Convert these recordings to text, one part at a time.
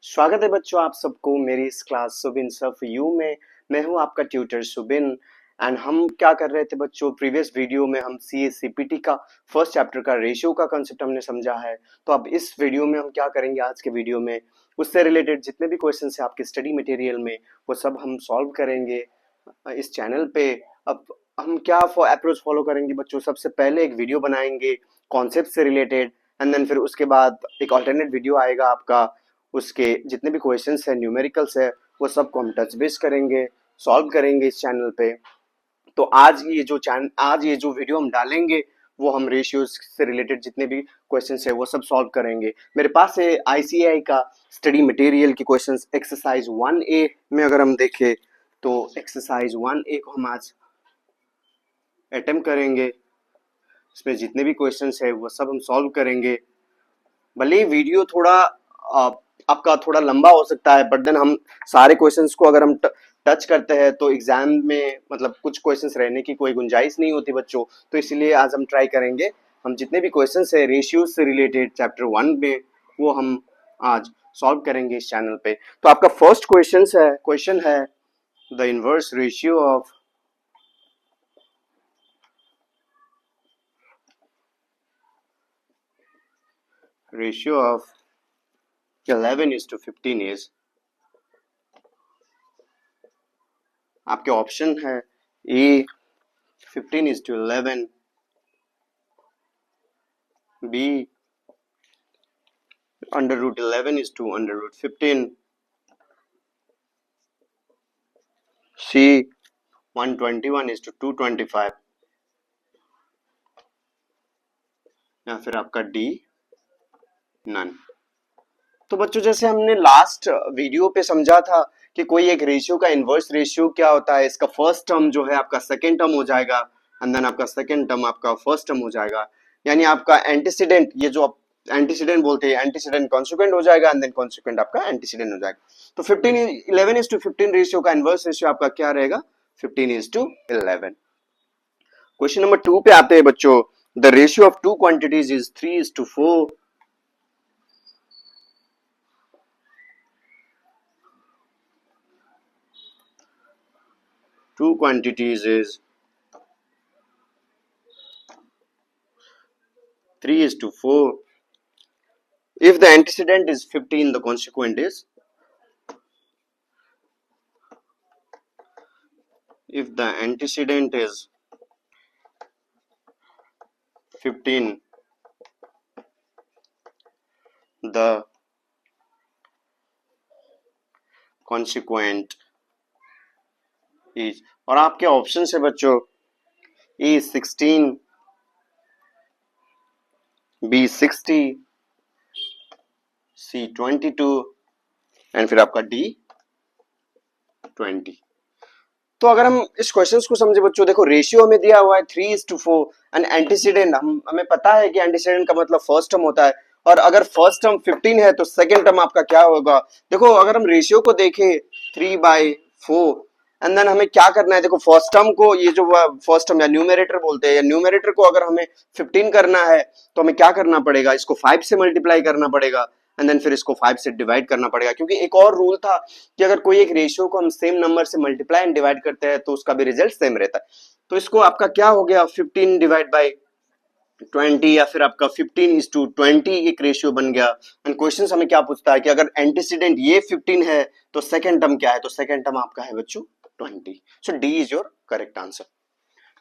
स्वागत है बच्चों आप सबको मेरी इस क्लास सुबिन सर्फ यू में। मैं हूं आपका ट्यूटर सुबिन। एंड हम क्या कर रहे थे बच्चों, प्रीवियस वीडियो में हम C S C P T का फर्स्ट चैप्टर का रेशियो का कंसेप्ट हमने समझा है। तो अब इस वीडियो में हम क्या करेंगे, आज के वीडियो में उससे रिलेटेड जितने भी क्वेश्चन है आपके स्टडी मटेरियल में वो सब हम सॉल्व करेंगे इस चैनल पे। अब हम क्या अप्रोच फॉलो करेंगे बच्चों, सबसे पहले एक वीडियो बनाएंगे कॉन्सेप्ट से रिलेटेड, एंड देन फिर उसके बाद एक अल्टरनेट वीडियो आएगा आपका, उसके जितने भी क्वेश्चंस है न्यूमेरिकल्स है वो सब को हम टच बेस करेंगे, सॉल्व करेंगे इस चैनल पे। तो आज ये जो वीडियो हम डालेंगे वो हम रेशियोज से रिलेटेड जितने भी क्वेश्चंस है वो सब सॉल्व करेंगे। मेरे पास है आईसीएआई का स्टडी मटेरियल के क्वेश्चंस एक्सरसाइज 1A में। अगर हम देखें तो एक्सरसाइज 1A को हम आज अटेम्प्ट करेंगे, इसमें जितने भी क्वेश्चंस है वो सब हम सॉल्व करेंगे। भले ही वीडियो थोड़ा आपका थोड़ा लंबा हो सकता है, बट देन हम सारे क्वेश्चंस को अगर हम टच करते हैं तो एग्जाम में मतलब कुछ क्वेश्चंस रहने की कोई गुंजाइश नहीं होती बच्चों। तो इसलिए आज हम ट्राई करेंगे, हम जितने भी क्वेश्चंस है रेशियोज से रिलेटेड चैप्टर 1 में वो हम आज सॉल्व करेंगे इस चैनल पे। तो आपका फर्स्ट क्वेश्चन है the inverse ratio of 11:15 is. आपके ऑप्शन है ए 15:11, B under root 11 is to under root 15, C 121 is to 225, या फिर आपका डी नन। तो बच्चों जैसे हमने लास्ट वीडियो पे समझा था कि कोई एक रेशियो का इनवर्स रेशियो क्या होता है, इसका फर्स्ट टर्म जो है आपका सेकेंड टर्म हो जाएगा, एंड देन आपका सेकेंड टर्म आपका फर्स्ट टर्म हो जाएगा। यानी आपका एंटीसीडेंट, ये जो आप एंटीसीडेंट बोलते हैं, एंटीसीडेंट कॉन्सिक्वेंट हो जाएगा एंड देन कॉन्सिक्वेंट आपका एंटीसीडेंट हो जाएगा। तो 11:15 रेशियो का इनवर्स रेशियो आपका क्या रहेगा, 15:11। क्वेश्चन नंबर 2 पे आते हैं बच्चों। The ratio of two quantities is 3:4। Two quantities is 3:4. If the antecedent is 15, the consequent is. If the antecedent is 15, the consequent is। और आपके ऑप्शन है बच्चों ए 16, बी 60, सी 22 एंड फिर आपका डी 20। तो अगर हम इस क्वेश्चन को समझे बच्चों, देखो रेशियो हमें दिया हुआ है 3:4 एंड एंटीसीडेंट हमें पता है कि एंटीसीडेंट का मतलब फर्स्ट टर्म होता है, और अगर फर्स्ट टर्म 15 है तो सेकेंड टर्म आपका क्या होगा। देखो अगर हम रेशियो को देखें 3/4 एंड देन हमें क्या करना है, देखो फर्स्ट टर्म को, ये जो फर्स्ट टर्म या न्यूमेरेटर बोलते हैं, या न्यूमेरेटर को अगर हमें 15 करना है तो हमें क्या करना पड़ेगा, इसको 5 से मल्टीप्लाई करना पड़ेगा एंड देन फिर इसको 5 से डिवाइड करना पड़ेगा। क्योंकि एक और रूल था कि अगर कोई एक रेशियो को हम सेम नंबर से मल्टीप्लाई एंड डिवाइड करते हैं तो उसका भी रिजल्ट सेम रहता है। तो इसको आपका क्या हो गया, 15 डिवाइड बाई 20 या फिर आपका 15:20 एक रेशियो बन गया। एंड क्वेश्चन हमें क्या पूछता है कि अगर एंटीसीडेंट ये 15 है तो सेकेंड टर्म क्या है, तो सेकेंड टर्म आपका है बच्चों 20। So D is your correct answer.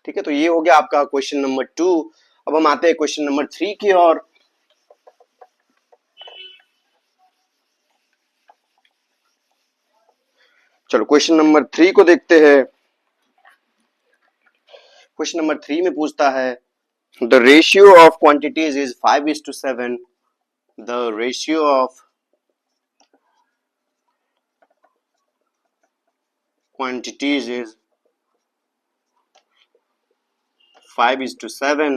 ठीक है, तो ये हो गया आपका क्वेश्चन नंबर 2। अब हम आते हैं क्वेश्चन नंबर 3 की ओर। चलो क्वेश्चन नंबर 3 को देखते हैं। क्वेश्चन नंबर 3 में पूछता है the ratio of quantities is 5:7। The ratio of quantities is 5:7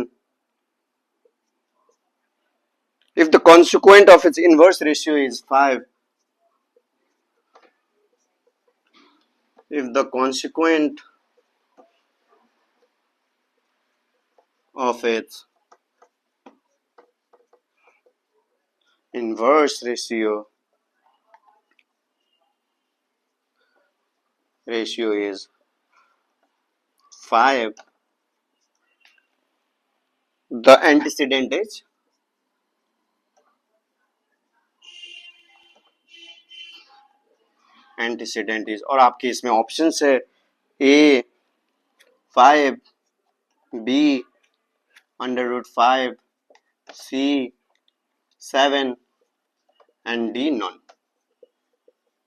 if the consequent of its inverse ratio is 5, if the consequent of its inverse ratio ratio is 5, the antecedent is और आपके इसमें option है A 5, B √5, C 7 and D none.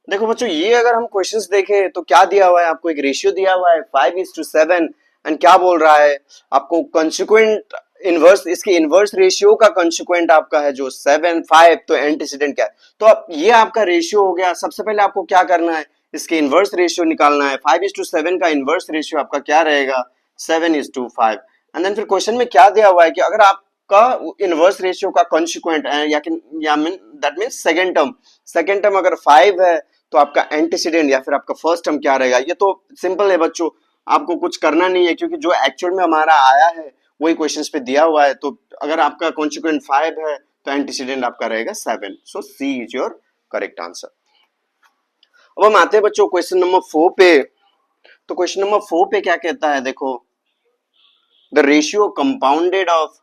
देखो बच्चों, ये अगर हम questions देखें तो क्या दिया हुआ है, आपको एक रेशियो दिया हुआ है 5:7 एंड क्या बोल रहा है आपको, कंसिक्वेंट इनवर्स, इसके इनवर्स रेशियो का कंसिक्वेंट आपका है जो 7 5, तो एंटीसीडेंट क्या है। तो अब ये आपका रेशियो हो गया। सबसे पहले आपको क्या करना है, इसके इनवर्स रेशियो निकालना है। 5:7 का इनवर्स रेशियो आपका क्या रहेगा, 7:5। एंड देन फिर क्वेश्चन में क्या दिया हुआ है कि अगर आपका इनवर्स रेशियो का कंसिक्वेंट या mean that means second term अगर 5 है तो आपका एंटीसीडेंट या फिर आपका फर्स्ट टर्म क्या रहेगा। ये तो सिंपल है बच्चों, आपको कुछ करना नहीं है क्योंकि जो एक्चुअल में हमारा आया है वही क्वेश्चंस पे दिया हुआ है। तो अगर आपका कॉन्सिक्वेंट 5 है तो एंटीसीडेंट आपका रहेगा 7। सो सी इज योर करेक्ट आंसर। अब हम आते हैं बच्चों क्वेश्चन नंबर 4 पे। तो क्वेश्चन नंबर 4 पे क्या कहता है, देखो, the ratio compounded of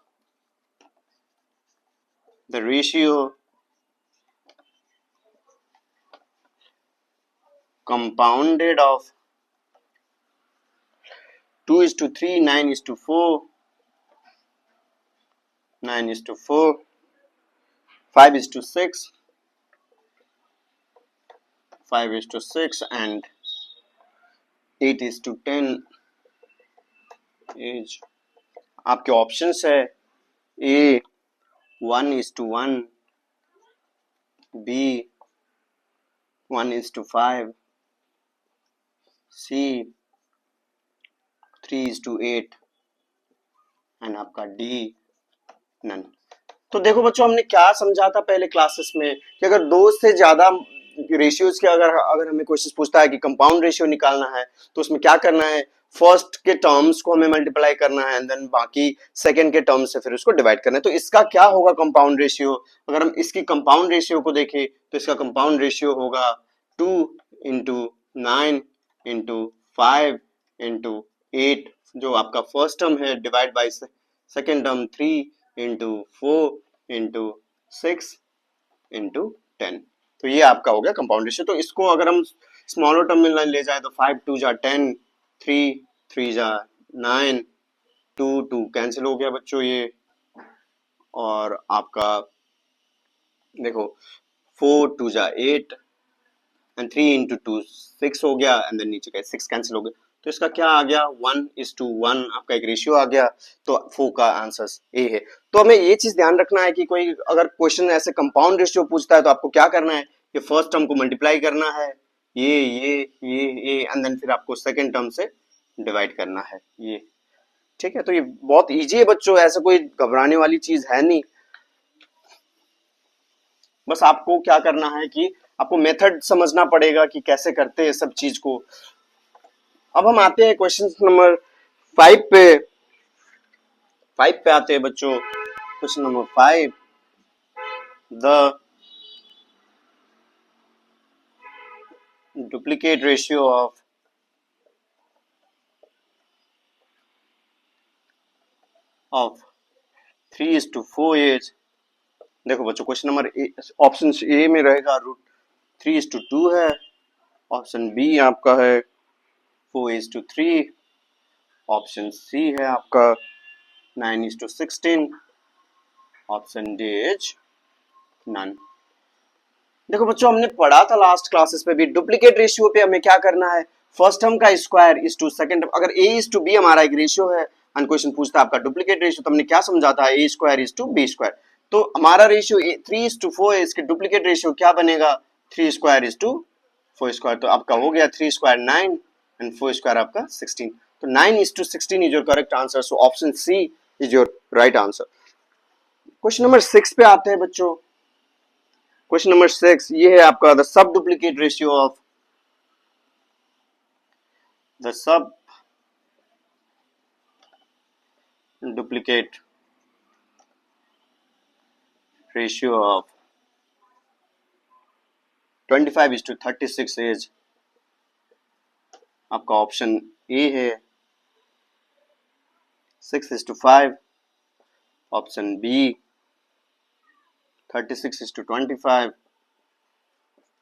the ratio compounded of 2:3, 9:4, 9:4, 5:6, 5:6 and 8:10 is आपके ऑप्शंस है ए 1:1, बी 1:5, सी 3:8 एंड आपका डी नन। तो देखो बच्चों, हमने क्या समझा था पहले क्लासेस में कि अगर दो से ज्यादा रेशियोज के अगर हमें क्वेश्चन पूछता है कि कंपाउंड रेशियो निकालना है तो उसमें क्या करना है, फर्स्ट के टर्म्स को हमें मल्टीप्लाई करना है एंड देन बाकी सेकंड के टर्म्स से फिर उसको डिवाइड करना है। तो इसका क्या होगा कंपाउंड रेशियो, अगर हम इसकी कंपाउंड रेशियो को देखें तो इसका कंपाउंड रेशियो होगा 2 इंटू 9 इंटू 5 इंटू 8, जो आपका फर्स्ट टर्म है, divide by second term 3 into 4 into 6 into 10। तो ये आपका हो गया कंपाउंड रेशियो। तो इसको अगर हम स्मॉलर टर्म में ले जाए तो 5 2 जा 10, 3 3 जा 9, 2 2 कैंसिल हो गया बच्चों ये, और आपका देखो 4 2 जा 8 एंड 3 इंटू 2 6 हो गया एंड देन नीचे का 6 कैंसिल हो गया। तो इसका क्या आ गया, 1:1 आपका एक रेशियो आ गया। तो 4 का आंसर ए है। तो हमें ये चीज ध्यान रखना है कि कोई अगर क्वेश्चन ऐसे कंपाउंड रेशियो पूछता है तो आपको क्या करना है, ये फर्स्ट टर्म को मल्टीप्लाई करना है, ये एंड देन फिर आपको सेकेंड टर्म से डिवाइड करना है ये। ठीक है, तो ये बहुत इजी है बच्चों, ऐसा कोई घबराने वाली चीज है नहीं। बस आपको क्या करना है कि आपको मेथड समझना पड़ेगा कि कैसे करते हैं सब चीज को। अब हम आते हैं क्वेश्चन नंबर 5 पे। 5 पे आते हैं बच्चों, question number 5, the duplicate ratio of 3:4 is, देखो बच्चों क्वेश्चन नंबर ऑप्शन ए में रहेगा √3:2 है, ऑप्शन बी आपका है 4:3, ऑप्शन सी है आपका 9:16, ऑप्शन डी इज नन। देखो बच्चों, हमने पढ़ा था लास्ट क्लासेस पे भी, डुप्लीकेट रेशियो पे हमें क्या करना है, फर्स्ट टर्म का स्क्वायर इज टू सेकंड, अगर a इज टू बी हमारा एक रेशियो है एंड क्वेश्चन पूछता है आपका डुप्लीकेट रेशियो, तो हमने क्या समझा था, a square is to B square. तो हमारा रेशियो 3:4 है, इसके डुप्लीकेट रेशियो क्या बनेगा, 3 स्क्वायर इज टू 4 स्क्वायर। तो आपका हो गया 3 स्क्वायर 9 एंड 4 स्क्वायर आपका 16। तो 9:16 is your correct answer. So option C is your right answer. Question number 6 पे आते हैं बच्चों। क्वेश्चन नंबर 6 ये है आपका, the sub duplicate ratio of the sub duplicate ratio of 25:36 is आपका ऑप्शन ए है 6:5, ऑप्शन बी 36:25,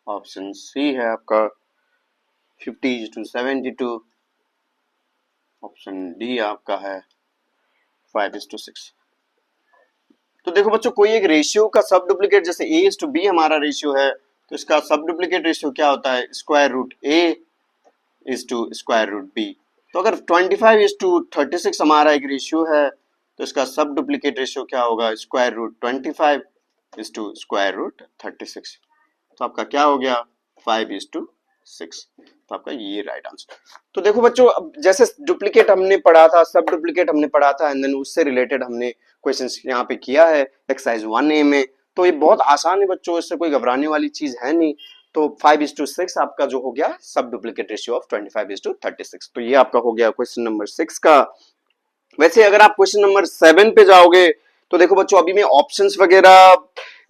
ऑप्शन सी है आपका 50:72, ऑप्शन डी आपका है 5:6। तो देखो बच्चों, कोई एक रेशियो का सब डुप्लीकेट, जैसे A:B हमारा रेशियो है, तो इसका सब डुप्लीकेट रेशियो क्या होता है? Square root A is to square root B। तो अगर 25:36 हमारा एक रेशियो है, तो इसका सब डुप्लीकेट रेशियो क्या होगा? Square root 25 is to square root 36। तो आपका क्या हो गया? 5:6। तो आपका ये राइट आंसर। तो देखो बच्चों, अब जैसे डुप्लीकेट हमने पढ़ा था, सब डुप्लीकेट हमने पढ़ा था, एंड देन उससे रिलेटेड हमने क्वेश्चंस यहाँ पे किया है एक्सरसाइज 1A में। तो ये बहुत आसान है बच्चों, इससे कोई घबराने वाली चीज है नहीं। तो 5:6 आपका जो हो गया सब डुप्लीकेट रेशियो ऑफ 25:36। तो ये आपका हो गया क्वेश्चन नंबर 6 का। वैसे अगर आप क्वेश्चन नंबर 7 पे जाओगे, तो देखो बच्चों, अभी मैं ऑप्शंस वगैरह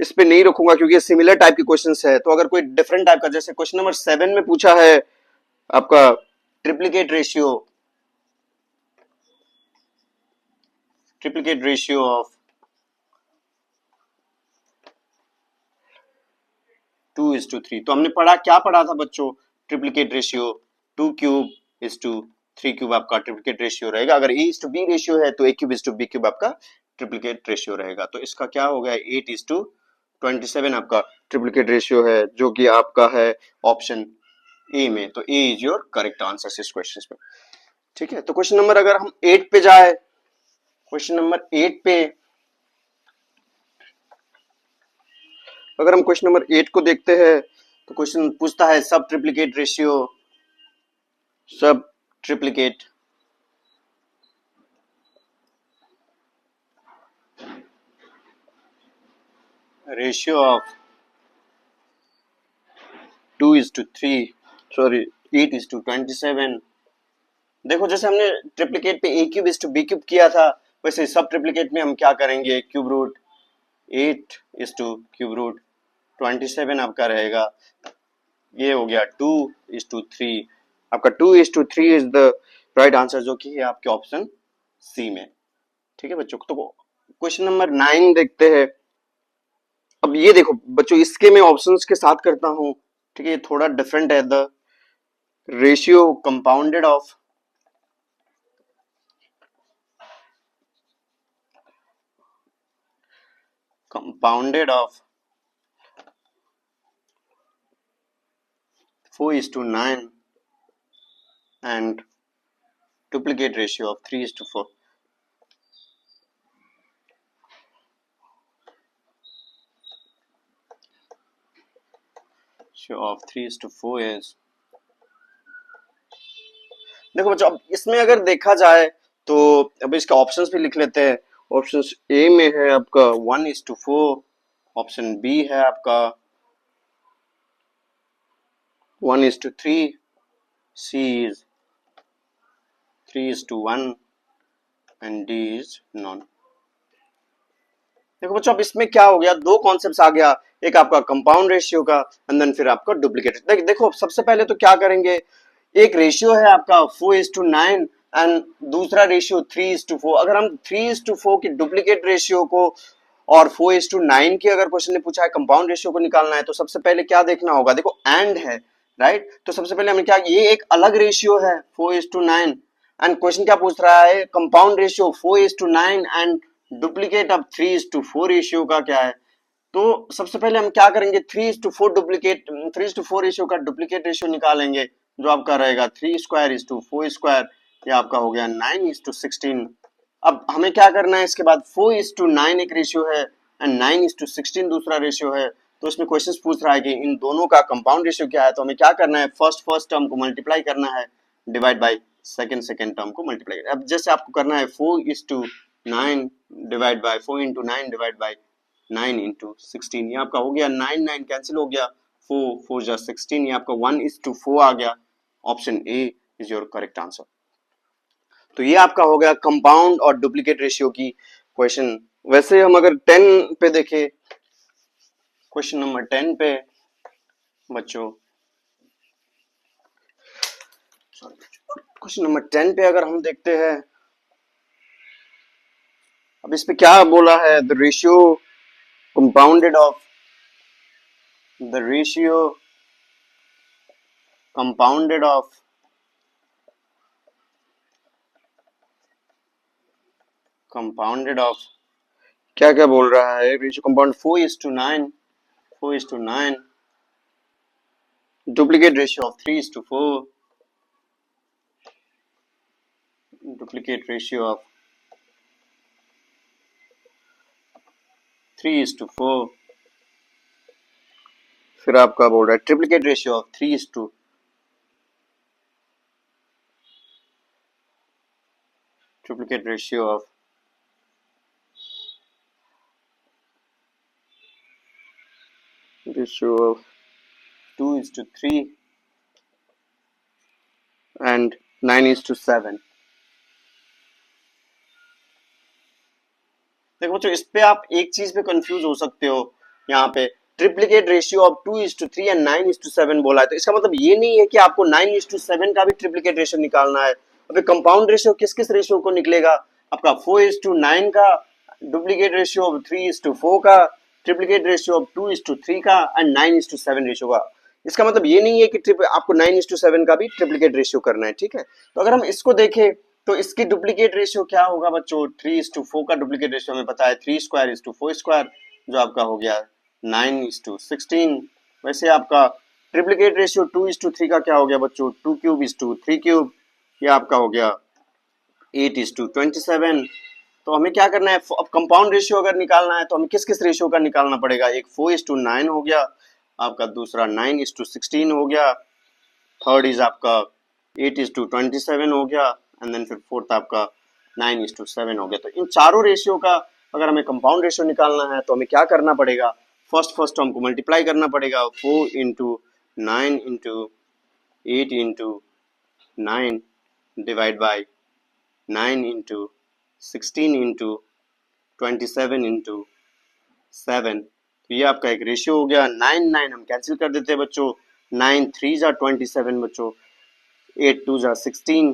इस पे नहीं रखूंगा क्योंकि ये सिमिलर टाइप के क्वेश्चंस है। तो अगर कोई डिफरेंट टाइप का, जैसे क्वेश्चन नंबर 7 में पूछा है आपका ट्रिप्लीकेट रेशियो ऑफ 2:3। तो हमने पढ़ा, क्या पढ़ा था बच्चों? ट्रिप्लीकेट रेशियो 2³ आपका ट्रिप्लीकेट रेशियो रहेगा। अगर A:B रेशियो है तो A³ आपका ट्रिप्लीकेट रेशियो रहेगा। तो इसका क्या हो गया? 8:27 आपका ट्रिप्लीकेट रेशियो है, जो कि आपका है ऑप्शन ए में। तो ए इज योर करेक्ट आंसर इस क्वेश्चन पे। ठीक है, तो क्वेश्चन नंबर अगर हम 8 पे जाए, क्वेश्चन नंबर 8 पे अगर हम क्वेश्चन नंबर 8 को देखते हैं, तो क्वेश्चन पूछता है सब ट्रिप्लीकेट रेशियो ऑफ 2:3, सॉरी 8:27। देखो, जैसे हमने ट्रिप्लीकेट पे A³ किया था, वैसे सब ट्रिप्लीकेट में हम क्या करेंगे? क्यूब रूट 8:3 आपका रहेगा। ये हो गया 2:3। आपका 2:3 इज द राइट आंसर, जो कि है आपके ऑप्शन सी में। ठीक है बच्चों, तो क्वेश्चन नंबर 9 देखते हैं। अब ये देखो बच्चों, इसके मैं ऑप्शंस के साथ करता हूं। ठीक है, ये थोड़ा डिफरेंट है। The ratio compounded of 4:9 and duplicate ratio of 3:4. Ratio of 3:4 is, देखो बच्चों, अब इसमें अगर देखा जाए तो अब इसके ऑप्शंस भी लिख लेते हैं। ऑप्शंस ए में है आपका 1:4, ऑप्शन बी है आपका 1:3, C is 3:1 and D is none. देखो बच्चों, अब इसमें क्या हो गया? दो कॉन्सेप्ट्स आ गया, एक आपका कंपाउंड रेशियो का, एंड देन फिर आपका डुप्लीकेट। देखो सबसे पहले तो क्या करेंगे, एक रेशियो है आपका 4:9 एंड दूसरा रेशियो 3:4। अगर हम 3:4 की डुप्लीकेट रेशियो को और 4:9 की अगर क्वेश्चन ने पूछा है कंपाउंड रेशियो को निकालना है, तो सबसे पहले क्या देखना होगा? देखो एंड है, राइट? तो सबसे पहले हमें क्या, ये एक अलग रेशियो है 4:9, एंड क्वेश्चन क्या पूछ रहा है? कंपाउंड रेशियो 4:9 एंड डुप्लीकेट अब 3:4 रेशियो का क्या है? तो सबसे पहले हम क्या करेंगे? 3:4 रेशियो का डुप्लीकेट रेशियो निकालेंगे, जो आपका रहेगा 3² ये आपका हो गया 9:16। अब हमें क्या करना है इसके बाद? 4:9 एक रेशियो है एंड 9:16 दूसरा रेशियो है। तो इसमें क्वेश्चन पूछ रहा है कि इन दोनों का कंपाउंड रेशियो क्या है। तो हमें क्या करना है? फर्स्ट टर्म को मल्टीप्लाई करना है, डिवाइड बाई सेकेंड टर्म को मल्टीप्लाई। अब जैसे आपको करना है 4:9 डिवाइड बाई 4:9 डिवाइड बाई 9:16, ये आपका हो गया 9 कैंसिल हो गया, 4 जा 16, ये आपका 1:4 आ गया। Option A is your correct answer. तो ये आपका हो गया कंपाउंड और डुप्लीकेट रेशियो की क्वेश्चन। वैसे हम अगर 10 पे देखें, क्वेश्चन नंबर 10 पे बच्चों क्वेश्चन नंबर 10 पे अगर हम देखते हैं, अब इस पे क्या बोला है, the ratio compounded of the ratio compounded of compounded of क्या क्या बोल रहा है, ratio compound 4:9, 4:9, duplicate ratio of 3:4, duplicate ratio of 3:4, फिर आपका बोल रहा है triplicate ratio of 3:2, triplicate ratio of 2:3 and 9:7। देखो बच्चों, इस पे आप एक चीज पे कंफ्यूज हो सकते हो, यहाँ पे ट्रिप्लीकेट रेशियो ऑफ 2:3 एंड 9:7 बोला है, तो इसका मतलब ये नहीं है कि आपको 9:7 का भी ट्रिप्लीकेट रेशियो निकालना है। अभी कंपाउंड रेशियो किस किस रेशियो को निकलेगा, आपका 4:9 का, डुप्लीकेट रेशियो ऑफ 3:4 का, ट्रिप्लीकेट रेशियो ऑफ 2:3 का एंड 9:7 रेशियो का। इसका मतलब ये नहीं है कि आपको 9:7 का भी ट्रिप्लीकेट रेशियो करना है, ठीक है। तो अगर हम इसको देखें तो इसकी डुप्लीकेट रेशियो क्या होगा बच्चों, 3:4 का डुप्लीकेट रेशियो हमें पता है 3² जो आपका हो गया 9:16। वैसे आपका ट्रिप्लीकेट रेशियो 2:3 का क्या हो गया बच्चों, 2³ 3³, ये आपका हो गया 8:27। तो हमें क्या करना है, अब कंपाउंड रेशियो अगर निकालना है तो हमें किस किस रेशियो का निकालना पड़ेगा, एक 4:9 हो गया आपका, दूसरा 9:16 हो गया, थर्ड इज आपका 8:27 हो गया, एंड देन फिर फोर्थ आपका 9:7 हो गया। तो इन चारों रेशियो का अगर हमें कंपाउंड रेशियो निकालना है तो हमें क्या करना पड़ेगा, फर्स्ट हमको मल्टीप्लाई करना पड़ेगा, 4:9 × 8 × 9 डिवाइड बाय 9:16 × 27 × 7। तो ये आपका एक रेशियो हो गया। 9 हम कैंसिल कर देते हैं बच्चों, 9×3 = 27 बच्चों, 8×2 = 16,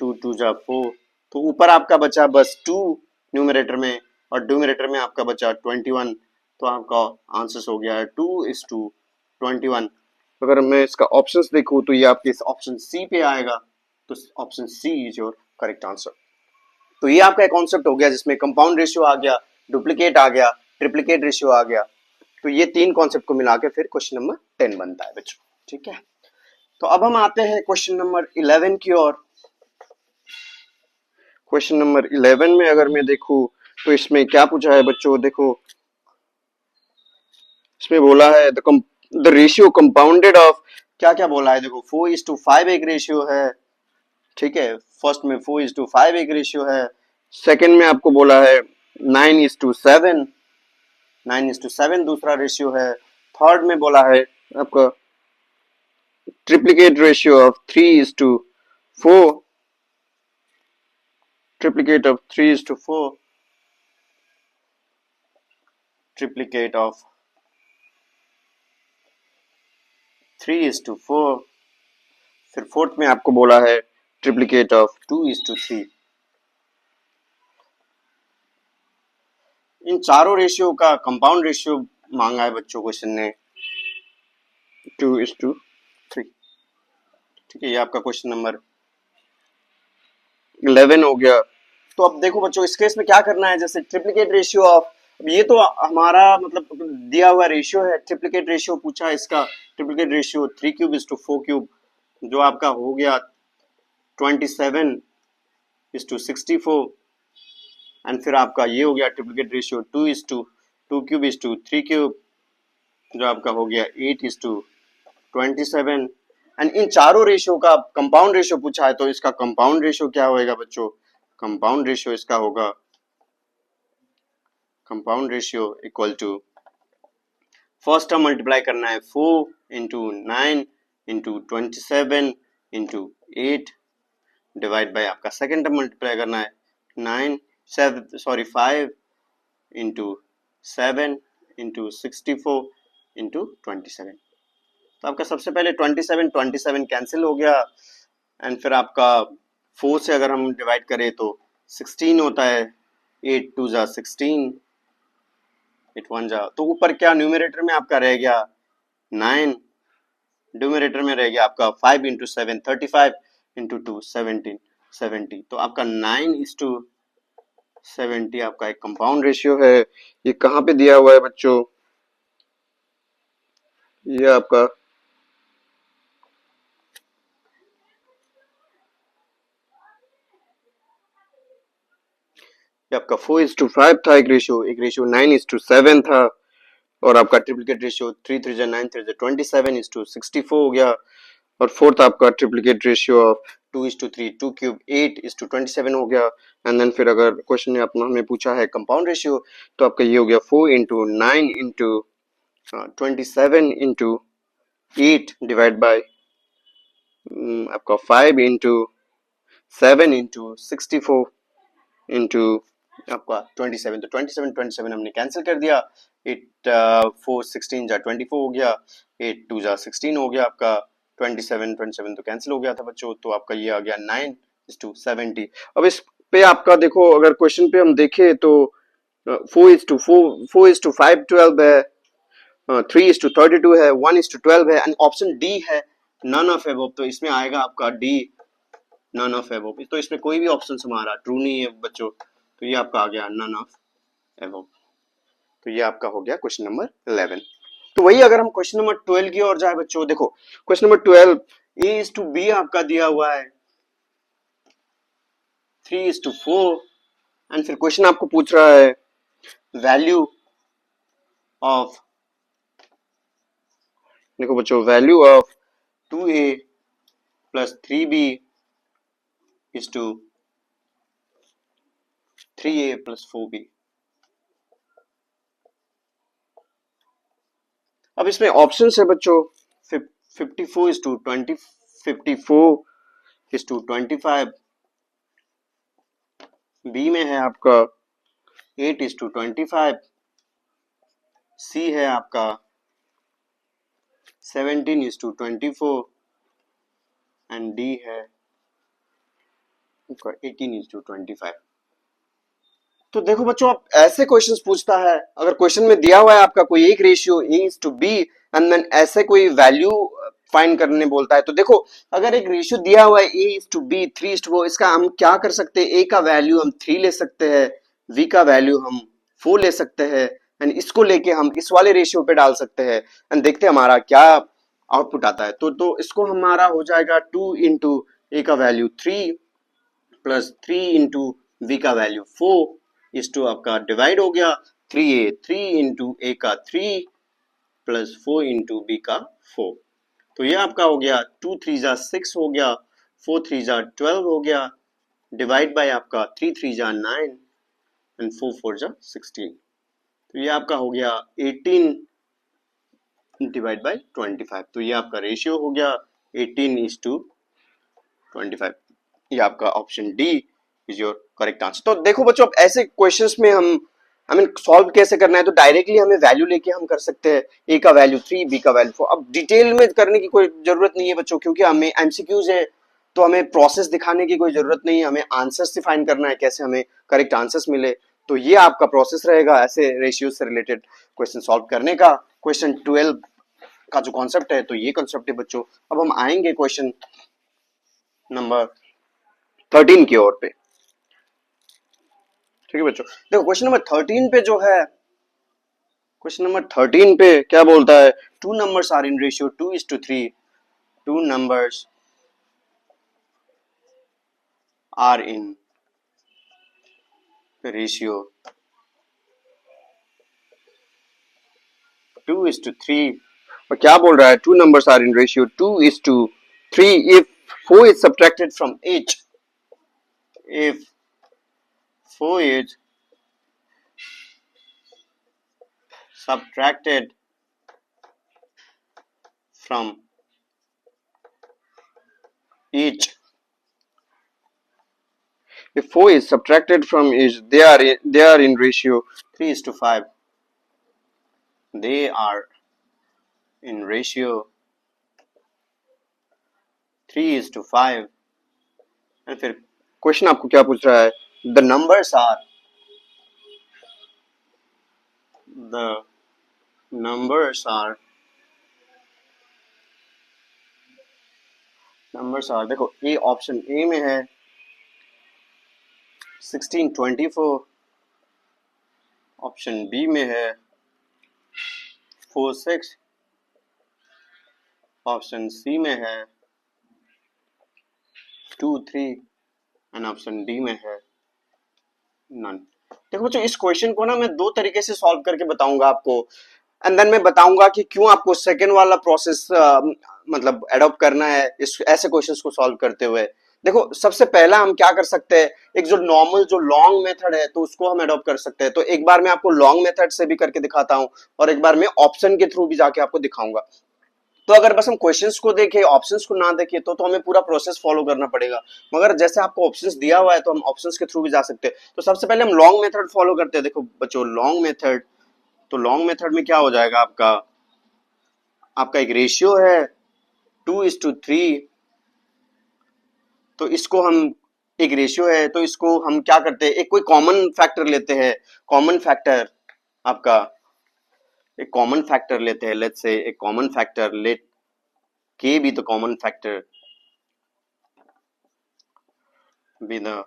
2×2 = 4। तो ऊपर आपका बचा बस 2 न्यूमरेटर में, और डिनोमिनेटर में आपका बचा 21। तो आपका आंसर हो गया है 2:21। अगर मैं इसका ऑप्शंस देखूं तो ये आपके ऑप्शन सी पे आएगा, तो option C is your correct answer. तो ये आपका एक कॉन्सेप्ट हो गया जिसमें कंपाउंड रेशियो आ गया, डुप्लीकेट आ गया, ट्रिप्लीकेट रेशियो आ गया। तो ये तीन कॉन्सेप्ट को मिला के फिर क्वेश्चन नंबर 10 बनता है बच्चों, ठीक है। तो अब हम आते हैं क्वेश्चन नंबर 11 की ओर। क्वेश्चन नंबर 11 में अगर मैं देखूं तो इसमें क्या पूछा है बच्चों, देखो इसमें बोला है द रेशियो कंपाउंडेड ऑफ, क्या क्या बोला है, देखो 4:5 एक रेशियो है, ठीक है। फर्स्ट में 4:5 एक रेशियो है, सेकंड में आपको बोला है 9:7, 9:7 दूसरा रेशियो है, थर्ड में बोला है आपका triplicate ratio of 3:4, triplicate of 3:4, triplicate of 3:4, फिर फोर्थ में आपको बोला है ट्रिप्लीकेट ऑफ 2:3। इन चारों रेशियो का कंपाउंड रेशियो मांगा है बच्चों क्वेश्चन ने, 2:3, ठीक है। ये आपका क्वेश्चन नंबर 11 हो गया। तो अब देखो बच्चों, इस केस में क्या करना है, जैसे ट्रिप्लीकेट रेशियो ऑफ, ये तो हमारा मतलब दिया हुआ रेशियो है, ट्रिप्लीकेट रेशियो पूछा है इसका, ट्रिप्लीकेट रेशियो 3³ जो आपका हो गया 27:64, एंड फिर आपका ये हो गया ट्रिप्लीकेट रेशियो 2:2³ जो आपका हो गया 8:27। एंड इन चारों रेशियो का कंपाउंड रेशियो पूछा है, तो इसका कंपाउंड रेशियो क्या होएगा बच्चों, कंपाउंड रेशियो इसका होगा, compound ratio equal to, first term multiply करना है 4 × 9 × 27 × 8 डिवाइड बाय आपका सेकेंड टर्म मल्टीप्लाई करना है 5 × 7 × 64 × 27। तो आपका सबसे पहले 27 कैंसिल हो गया, एंड फिर आपका 4 से अगर हम डिवाइड करें तो 16 होता है, 8 2 जा 16, 8 1 जा, तो ऊपर क्या न्यूमरेटर में आपका रह गया 9, न्यूमरेटर में रह गया आपका 5 इंटू 7 35 इंटू 2 17 70, तो आपका 9:70 आपका एक कंपाउंड रेशियो है। ये कहाँ पे दिया हुआ है बच्चों, ये आपका ये आपका 4:5 था, एक रेशियो 9:7 था, और आपका ट्रिप्लिकेट रेशियो 3 3 जा 9 3 जा 27:64 हो गया। और फोर्थ आपका ट्रिप्लिकेट रेशियो ऑफ 2:3 2 क्यूब 8:27 हो गया। एंड देन फिर अगर क्वेश्चन में अपना हमें पूछा है कंपाउंड रेशियो, तो आपका ये हो गया 4 into 9 into 27 into 8 divide by आपका 5 इंटू 7 इंटू 64 इंटू आपका 27, तो 27 हमने कैंसिल कर दिया। 8 4 16 जा 24 हो गया, 8 2 जा 16 हो गया आपका, 27 तो कैंसिल हो गया था बच्चों, तो आपका ये आ गया 9:70। अब इस पे आपका देखो, अगर क्वेश्चन पे हम देखें तो 4:5 12 है, 3:32 है, 1:12 है, एंड ऑप्शन डी है नन ऑफ एबव, तो इसमें आएगा आपका डी नन ऑफ एबव। तो इसमें कोई भी ऑप्शन हमारा ट्रू नहीं है बच्चों, तो ये आपका आ गया नन ऑफ एबव। तो ये आपका हो गया क्वेश्चन नंबर 11। तो वही अगर हम क्वेश्चन नंबर 12 की ओर जाए बच्चों, देखो क्वेश्चन नंबर 12 A:B आपका दिया हुआ है 3:4, एंड फिर क्वेश्चन आपको पूछ रहा है वैल्यू ऑफ, देखो बच्चों value of 2A plus 3B is to 3A plus 4B। अब इसमें ऑप्शन है बच्चों 54 is to 20, 54 is to 25, B में है आपका 8 इज टू 25, सी है आपका 17 इज टू 24, एंड डी है 18 इज टू 25। तो देखो बच्चों, आप ऐसे क्वेश्चंस पूछता है, अगर क्वेश्चन में दिया हुआ है आपका कोई एक ratio A is to B, and then ऐसे कोई वैल्यू फाइंड करने बोलता है, तो देखो अगर एक रेशियो दिया हुआ है ए इज टू बी 3:4, इसका हम क्या कर सकते हैं, ए का वैल्यू हम 3 ले सकते हैं, वी का वैल्यू हम 4 ले सकते हैं, एंड इसको लेके हम इस वाले रेशियो पे डाल सकते हैं, एंड देखते हैं हमारा क्या आउटपुट आता है। तो इसको हमारा हो जाएगा 2 इंटू ए का वैल्यू 3 प्लस 3 इंटू वी का वैल्यू 4 इस टू आपका डिवाइड हो गया 3A 3 इंटू ए का 3 प्लस 4 इंटू बी का 4। तो ये आपका हो गया 2 3 जा 6 हो गया, 4 3 जा 12 हो गया, डिवाइड बाय आपका 3 3 जा 9 एंड 4 4 जा 16। तो ये आपका हो गया 18 डिवाइड बाय 25, तो ये आपका रेशियो हो गया 18:25। ये आपका option D is your correct answer. तो देखो बच्चों, अब ऐसे क्वेश्चंस में हम सॉल्व कैसे करना है, तो डायरेक्टली हमें वैल्यू लेके हम कर सकते हैं, ए का वैल्यू 3 बी का वैल्यू 4। अब डिटेल में करने की कोई जरूरत नहीं है बच्चों, क्योंकि हमें एमसीक्यूज है, तो हमें प्रोसेस दिखाने की कोई जरूरत नहीं है, हमें आंसर्स डिफाइन करना है, कैसे हमें करेक्ट आंसर्स मिले। तो ये आपका प्रोसेस रहेगा ऐसे रेशियो से रिलेटेड क्वेश्चन सॉल्व करने का। क्वेश्चन 12 का जो कॉन्सेप्ट है, तो ये कॉन्सेप्ट है बच्चों। अब हम आएंगे क्वेश्चन नंबर 13 की ओर पे। ठीक है बच्चों, देखो क्वेश्चन नंबर 13 पे जो है, क्वेश्चन नंबर 13 पे क्या बोलता है, two numbers are in ratio 2:3, two numbers are in ratio 2:3, और क्या बोल रहा है, two numbers are in ratio 2:3 if 4 is subtracted from each, if 4 is subtracted from each, if 4 is subtracted from each, they are in ratio 3:5, they are in ratio 3:5, and फिर question आपको क्या पूछ रहा है, the numbers are the numbers are देखो A, option A में है 1624, option B में है 46, ऑप्शन सी में है 23 एंड ऑप्शन डी में है नन। देखो बच्चों इस क्वेश्चन को ना मैं दो तरीके से सॉल्व करके बताऊंगा आपको, एंड देन मैं बताऊंगा कि क्यों आपको सेकंड वाला प्रोसेस मतलब एडॉप्ट करना है इस ऐसे क्वेश्चंस को सॉल्व करते हुए। देखो सबसे पहला हम क्या कर सकते हैं, एक जो नॉर्मल जो लॉन्ग मेथड है तो उसको हम एडॉप्ट कर सकते हैं। तो एक बार मैं आपको लॉन्ग मेथड से भी करके दिखाता हूं और एक बार मैं ऑप्शन के थ्रू भी जाके आपको दिखाऊंगा। तो अगर बस हम क्वेश्चंस को देखें ऑप्शंस को ना देखें तो हमें पूरा प्रोसेस फॉलो करना पड़ेगा, मगर जैसे आपको ऑप्शंस दिया हुआ है तो हम ऑप्शंस के थ्रू भी जा सकते हैं। तो सबसे पहले हम लॉन्ग मेथड फॉलो करते हैं। देखो बच्चों लॉन्ग मेथड, तो लॉन्ग मेथड में क्या हो जाएगा, आपका आपका एक रेशियो है 2:3, तो इसको हम एक रेशियो है तो इसको हम क्या करते हैं, एक कोई कॉमन फैक्टर लेते हैं। कॉमन फैक्टर आपका एक कॉमन फैक्टर लेते हैं, लेट्स से एक कॉमन फैक्टर लेट के be the common factor be the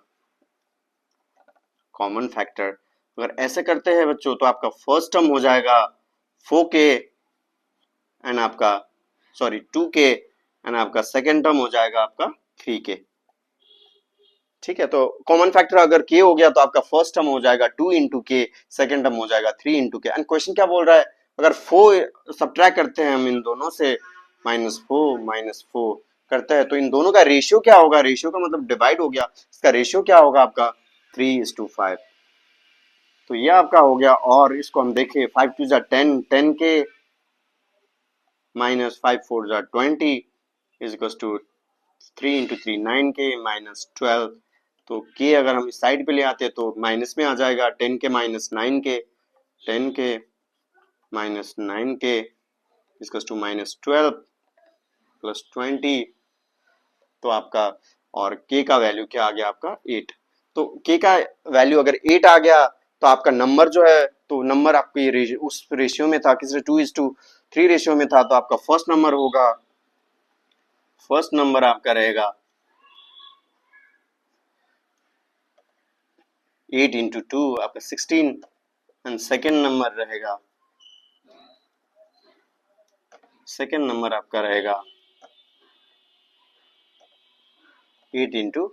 common factor. अगर ऐसे करते हैं बच्चों तो आपका फर्स्ट टर्म हो जाएगा 4k एंड आपका सॉरी 2k एंड आपका सेकेंड टर्म हो जाएगा आपका 3k। ठीक है, तो कॉमन फैक्टर अगर k हो गया तो आपका फर्स्ट टर्म हो जाएगा 2 इंटू के, सेकेंड टर्म हो जाएगा 3 इंटू के। एंड क्वेश्चन क्या बोल रहा है, अगर 4 सब्ट्रैक्ट करते हैं हम इन दोनों से, -4 करते हैं तो इन दोनों का रेशियो क्या होगा, रेशियो का मतलब डिवाइड हो गया, इसका रेशियो क्या होगा आपका 3:5। तो ये आपका हो गया। और इसको हम देखें 5 2 10, 10 के -5 4 20 इज इक्वल टू 3 इंटू 3 9 के -12। तो के अगर हम इस साइड पे ले आते तो माइनस में आ जाएगा, 10 के -9 के, 10 के -9 के इज टू -12 प्लस 20। तो आपका और k का वैल्यू क्या आ गया आपका 8। तो k का वैल्यू अगर 8 आ गया तो आपका नंबर जो है, तो नंबर आपकी उस रेशियो में था, किसी 2:3 रेशियो में था, तो आपका फर्स्ट नंबर होगा, फर्स्ट नंबर आपका रहेगा 8 इंटू 2 आपका 16 एंड सेकेंड नंबर रहेगा, सेकेंड नंबर आपका रहेगा 8 इंटू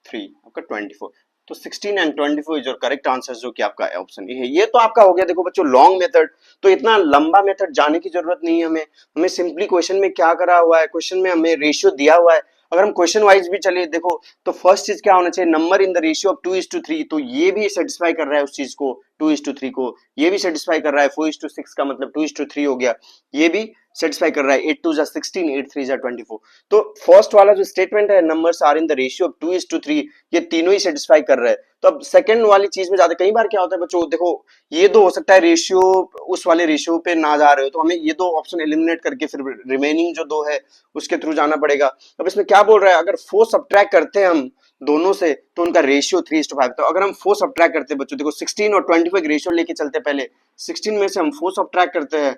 3 आपका 24। तो 16 and 24 is your correct answer, जो कि आपका ऑप्शन ए है। ये तो आपका हो गया। देखो बच्चों लॉन्ग मेथड, तो इतना लंबा मेथड जाने की जरूरत नहीं है हमें, हमें सिंपली क्वेश्चन में क्या करा हुआ है, क्वेश्चन में हमें रेशियो दिया हुआ है। अगर हम क्वेश्चन वाइज भी चले देखो तो फर्स्ट चीज क्या होना चाहिए, number in the ratio of 2:3। तो ये भी सेटिस्फाई कर रहा है उस चीज को 2:3 को, ये भी सेटिस्फाई कर रहा है 4:6 का मतलब 2:3 हो गया, ये भी सेटिस्फाई कर रहा है 8 2 16 8 3 24। तो फर्स्ट वाला जो स्टेटमेंट है numbers are in the ratio of 2:3, ये तीनों ही सेटिस्फाई कर रहे हैं। तो अब सेकंड वाली चीज में जाते, कई बार क्या होता है बच्चों देखो ये दो हो सकता है रेशियो उस वाले रेशियो पे ना जा रहे हो, तो हमें ये दो ऑप्शन एलिमिनेट करके फिर रिमेनिंग जो दो है उसके थ्रू जाना पड़ेगा। अब इसमें क्या बोल रहा है, अगर 4 सब्ट्रैक्ट करते हैं हम दोनों से तो उनका रेशियो 3:5। तो अगर हम 4 सब्ट्रैक्ट करते हैं बच्चों, देखो 16 और 25 रेशियो लेके चलते हैं, पहले 16 में से हम 4 सब्ट्रैक्ट करते हैं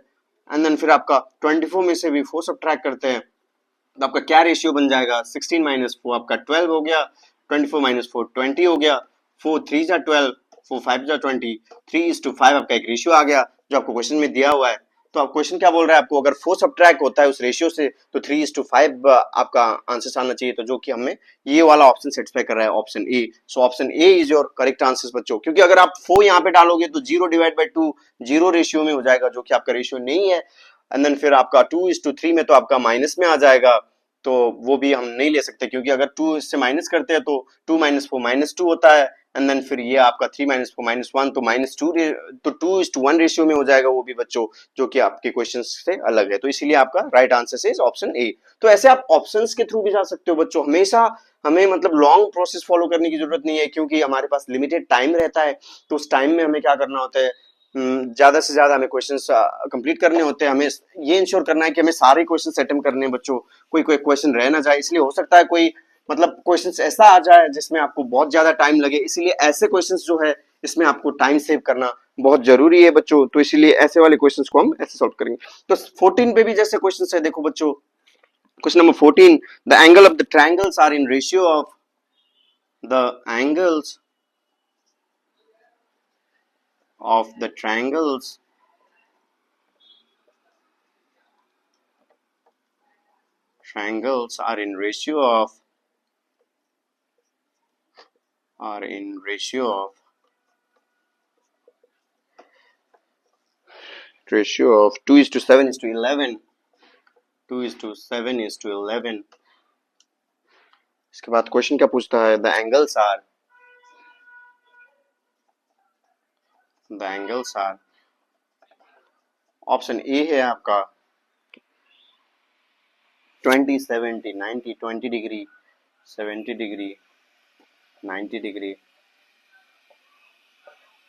एंड देन फिर आपका 24 में से भी 4 सब्ट्रैक्ट करते हैं, तो आपका क्या रेशियो बन जाएगा, 16 माइनस 4 आपका 12 हो गया, 24 माइनस 4 20 हो गया, 4 3 जा 12, 4 5 जा 20, 3:5 आपका एक रेशियो आ गया जो आपको क्वेश्चन में दिया हुआ है। तो आप क्वेश्चन क्या बोल रहा है आपको, अगर 4 सब्ट्रैक्ट होता है उस रेशियो से तो 3:5 आपका आंसर आना चाहिए, तो जो कि हमें ये वाला ऑप्शन सेटिस्फाई कर रहा है, option A. So option A is your correct answer बच्चों, क्योंकि अगर आप 4 यहाँ पे डालोगे तो 0/2 जीरो रेशियो में हो जाएगा, जो कि आपका रेशियो नहीं है। एंड देन फिर आपका 2:3 में तो आपका माइनस में आ जाएगा, तो वो भी हम नहीं ले सकते, क्योंकि अगर 2 इससे माइनस करते हैं तो 2 - 4 -2 होता है। एंड देन फिर ये आपका 3 - 4 -1, तो -2 तो 2:1 रेशियो में हो जाएगा वो भी बच्चों, जो कि आपके क्वेश्चन से अलग है। तो इसीलिए आपका right answer is option A. तो ऐसे आप ऑप्शंस के थ्रू भी जा सकते हो बच्चों, हमेशा हमें मतलब लॉन्ग प्रोसेस फॉलो करने की जरूरत नहीं है, क्योंकि हमारे पास लिमिटेड टाइम रहता है। तो उस टाइम में हमें क्या करना होता है, ज्यादा से ज्यादा हमें क्वेश्चंस कंप्लीट करने होते हैं। हमें ये इंश्योर करना है कि हमें सारे क्वेश्चन अटेम्प्ट करने हैं बच्चों, कोई कोई क्वेश्चन रह ना जाए। इसलिए हो सकता है कोई मतलब क्वेश्चंस ऐसा आ जाए जिसमें आपको बहुत ज्यादा टाइम लगे, इसीलिए ऐसे क्वेश्चंस जो है इसमें आपको टाइम सेव करना बहुत जरूरी है बच्चों। तो इसीलिए ऐसे वाले क्वेश्चंस को हम ऐसे सॉल्व करेंगे। तो 14 पे भी जैसे क्वेश्चंस है, देखो बच्चों question number 14, the angle of the triangles are in ratio of the angles of the triangles are in ratio of are in ratio of 2 is to 7 is to 11, 2 is to 7 is to 11। इसके बाद question क्या पूछता है, the angles are option A है आपका 20 70 90, 20 degree 70 degree 90 degree.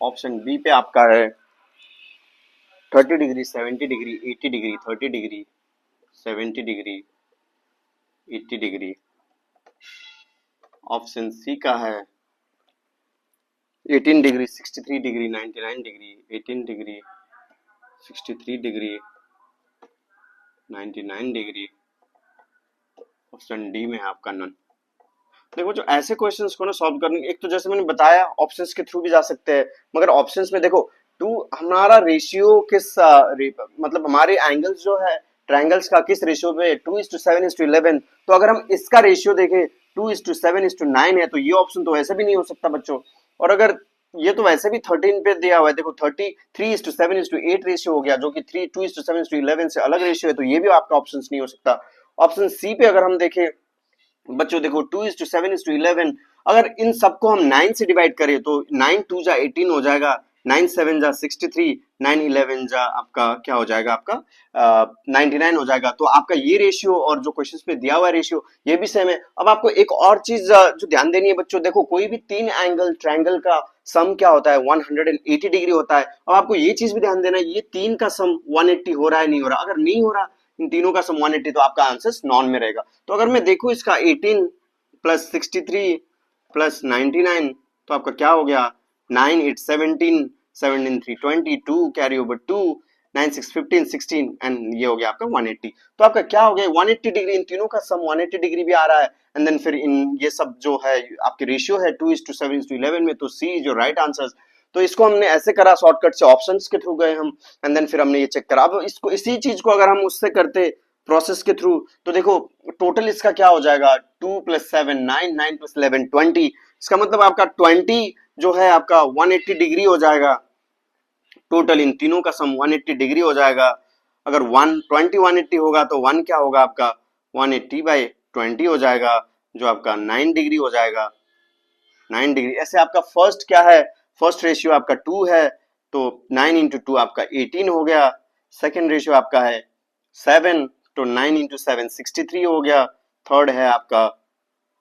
Option B पे आपका है 30 degree 70 degree 80 degree 30 degree 70 degree 80 degree. Option C का है 18 degree 63 degree 99 degree 18 degree 63 degree 99 degree. Option D में है आपका नन। देखो जो ऐसे क्वेश्चंस को ना सॉल्व करने, एक तो जैसे मैंने बताया ऑप्शंस के थ्रू भी जा सकते हैं, मगर ऑप्शंस में देखो टू हमारा रेशियो किस मतलब हमारे एंगल्स जो है ट्रायंगल्स का किस रेशियो पे 2:7:11। तो अगर हम इसका रेशियो देखें 2:7:9 है तो ये ऑप्शन तो वैसे भी नहीं हो सकता बच्चों। और अगर ये तो वैसे भी 13 पे दिया हुआ है, देखो 3:7:8 रेशियो हो गया, जो कि 2:7:11 से अलग रेशियो है, तो ये भी आपका ऑप्शन नहीं हो सकता। ऑप्शन सी पे अगर हम देखें बच्चों, देखो 2:7:11, अगर इन सबको हम 9 से डिवाइड करें तो 9 2 जा 18 हो जाएगा, 9 7 जा 63, 9 11 जा आपका क्या हो जाएगा, आपका 99 हो जाएगा। तो आपका ये रेशियो और जो क्वेश्चंस में दिया हुआ रेशियो ये भी सेम है। अब आपको एक और चीज जो ध्यान देनी है बच्चों, देखो कोई भी तीन एंगल ट्रायंगल का सम क्या होता है 180 डिग्री होता है। अब आपको ये चीज भी ध्यान देना है, ये तीन का सम 180 हो रहा है नहीं हो रहा। अगर नहीं हो रहा इन तीनों का सम 180 तो आपका आंसर नॉन में रहेगा। तो अगर मैं देखूं इसका 18 प्लस 63 प्लस 99 तो आपका क्या हो गया, 9 8 17 17 3 22 कैरी ओवर 2 9 6 15 16 एंड ये हो गया आपका 180। तो आपका क्या हो गया 180 डिग्री, इन तीनों का सम 180 डिग्री भी आ रहा है। एंड देन फिर इन ये सब जो है आपके रेशियो है 2:7:11 में, तो सी जो राइट आंसर। तो इसको हमने ऐसे करा शॉर्टकट से, ऑप्शंस के थ्रू गए हम एंड देन फिर हमने ये चेक करा। अब इसको इसी चीज को अगर हम उससे करते प्रोसेस के थ्रू तो देखो टोटल इसका क्या हो जाएगा 2 + 7 9 9 + 11 20। इसका मतलब आपका 20 जो है आपका 180 डिग्री हो जाएगा। टोटल इन तीनों का सम 180 डिग्री हो जाएगा। अगर 180 होगा तो 1 क्या होगा आपका 180/20 हो जाएगा, जो आपका 9 डिग्री हो जाएगा, 9 डिग्री। ऐसे आपका फर्स्ट क्या है, फर्स्ट रेशियो आपका 2 है तो 9 × 2 आपका 18 हो गया। सेकेंड रेशियो आपका है 7 तो 9 × 7 63 हो गया। थर्ड है आपका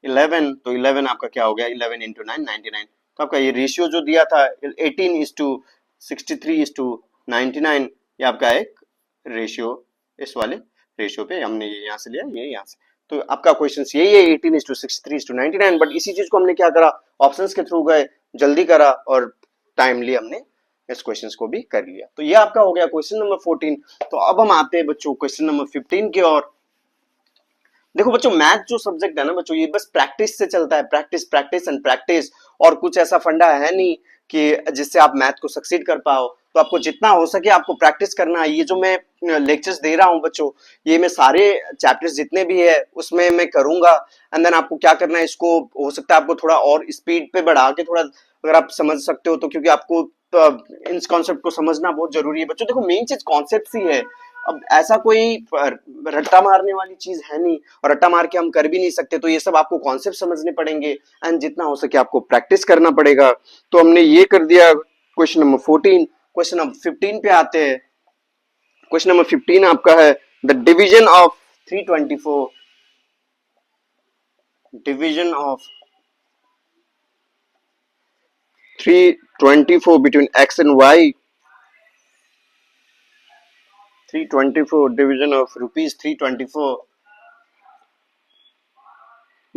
11 तो 11 आपका क्या हो गया 11 × 9 99। तो आपका ये रेशियो जो दिया था 18:63:99 ये आपका एक रेशियो, इस वाले रेशियो पे हमने ये यहाँ से लिया, ये यहाँ से। तो आपका क्वेश्चन यही है 18:63:99। बट इसी चीज को हमने क्या करा, ऑप्शंस के थ्रू गए, जल्दी करा और टाइमली हमने इस क्वेश्चंस को भी कर लिया। तो ये आपका हो गया क्वेश्चन नंबर 14। तो अब हम आते हैं बच्चों क्वेश्चन नंबर 15 की ओर। देखो बच्चों मैथ जो सब्जेक्ट है ना बच्चों, ये बस प्रैक्टिस से चलता है, प्रैक्टिस प्रैक्टिस एंड प्रैक्टिस। और कुछ ऐसा फंडा है नहीं कि जिससे आप मैथ को सक्सीड कर पाओ। तो आपको जितना हो सके आपको प्रैक्टिस करना है। ये जो मैं लेक्चर्स दे रहा हूँ बच्चों, ये मैं सारे चैप्टर्स जितने भी है उसमें मैं करूंगा। एंड देन आपको क्या करना है, इसको हो सकता है आपको थोड़ा और स्पीड पे बढ़ा के थोड़ा अगर आप समझ सकते हो तो, क्योंकि आपको इस कॉन्सेप्ट को समझना बहुत जरूरी है बच्चों। देखो मेन चीज कॉन्सेप्ट ही है। अब ऐसा कोई रट्टा मारने वाली चीज है नहीं और रट्टा मार के हम कर भी नहीं सकते। तो ये सब आपको कॉन्सेप्ट समझने पड़ेंगे एंड जितना हो सके आपको प्रैक्टिस करना पड़ेगा। तो हमने ये कर दिया क्वेश्चन नंबर 14। क्वेश्चन नंबर 15 पे आते हैं। क्वेश्चन नंबर 15 आपका है the division of 324, division of 324 between x and y, 324 division of rupees 324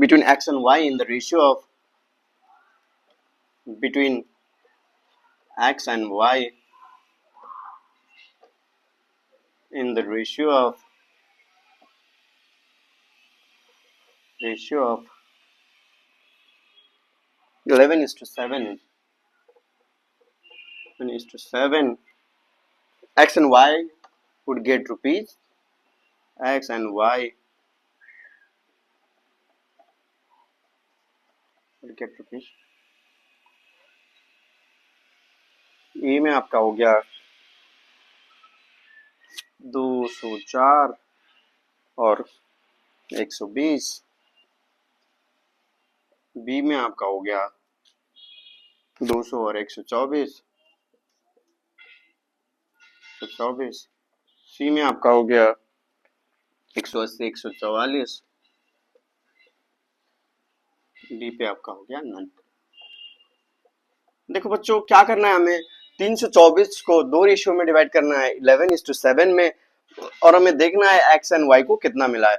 between x and y in the ratio of between x and y in the ratio of 11:7. 11:7. X and y would get rupees. X and y would get rupees. ये में आपका हो गया 204 और 120. B में आपका हो गया 200 और 124. सी में आपका हो गया 180 144. डी पे आपका हो गया नन. देखो बच्चों क्या करना है, हमें 324 को दो रेशियो में डिवाइड करना है 11:7 में, और हमें देखना है एक्स एंड वाई को कितना मिला है.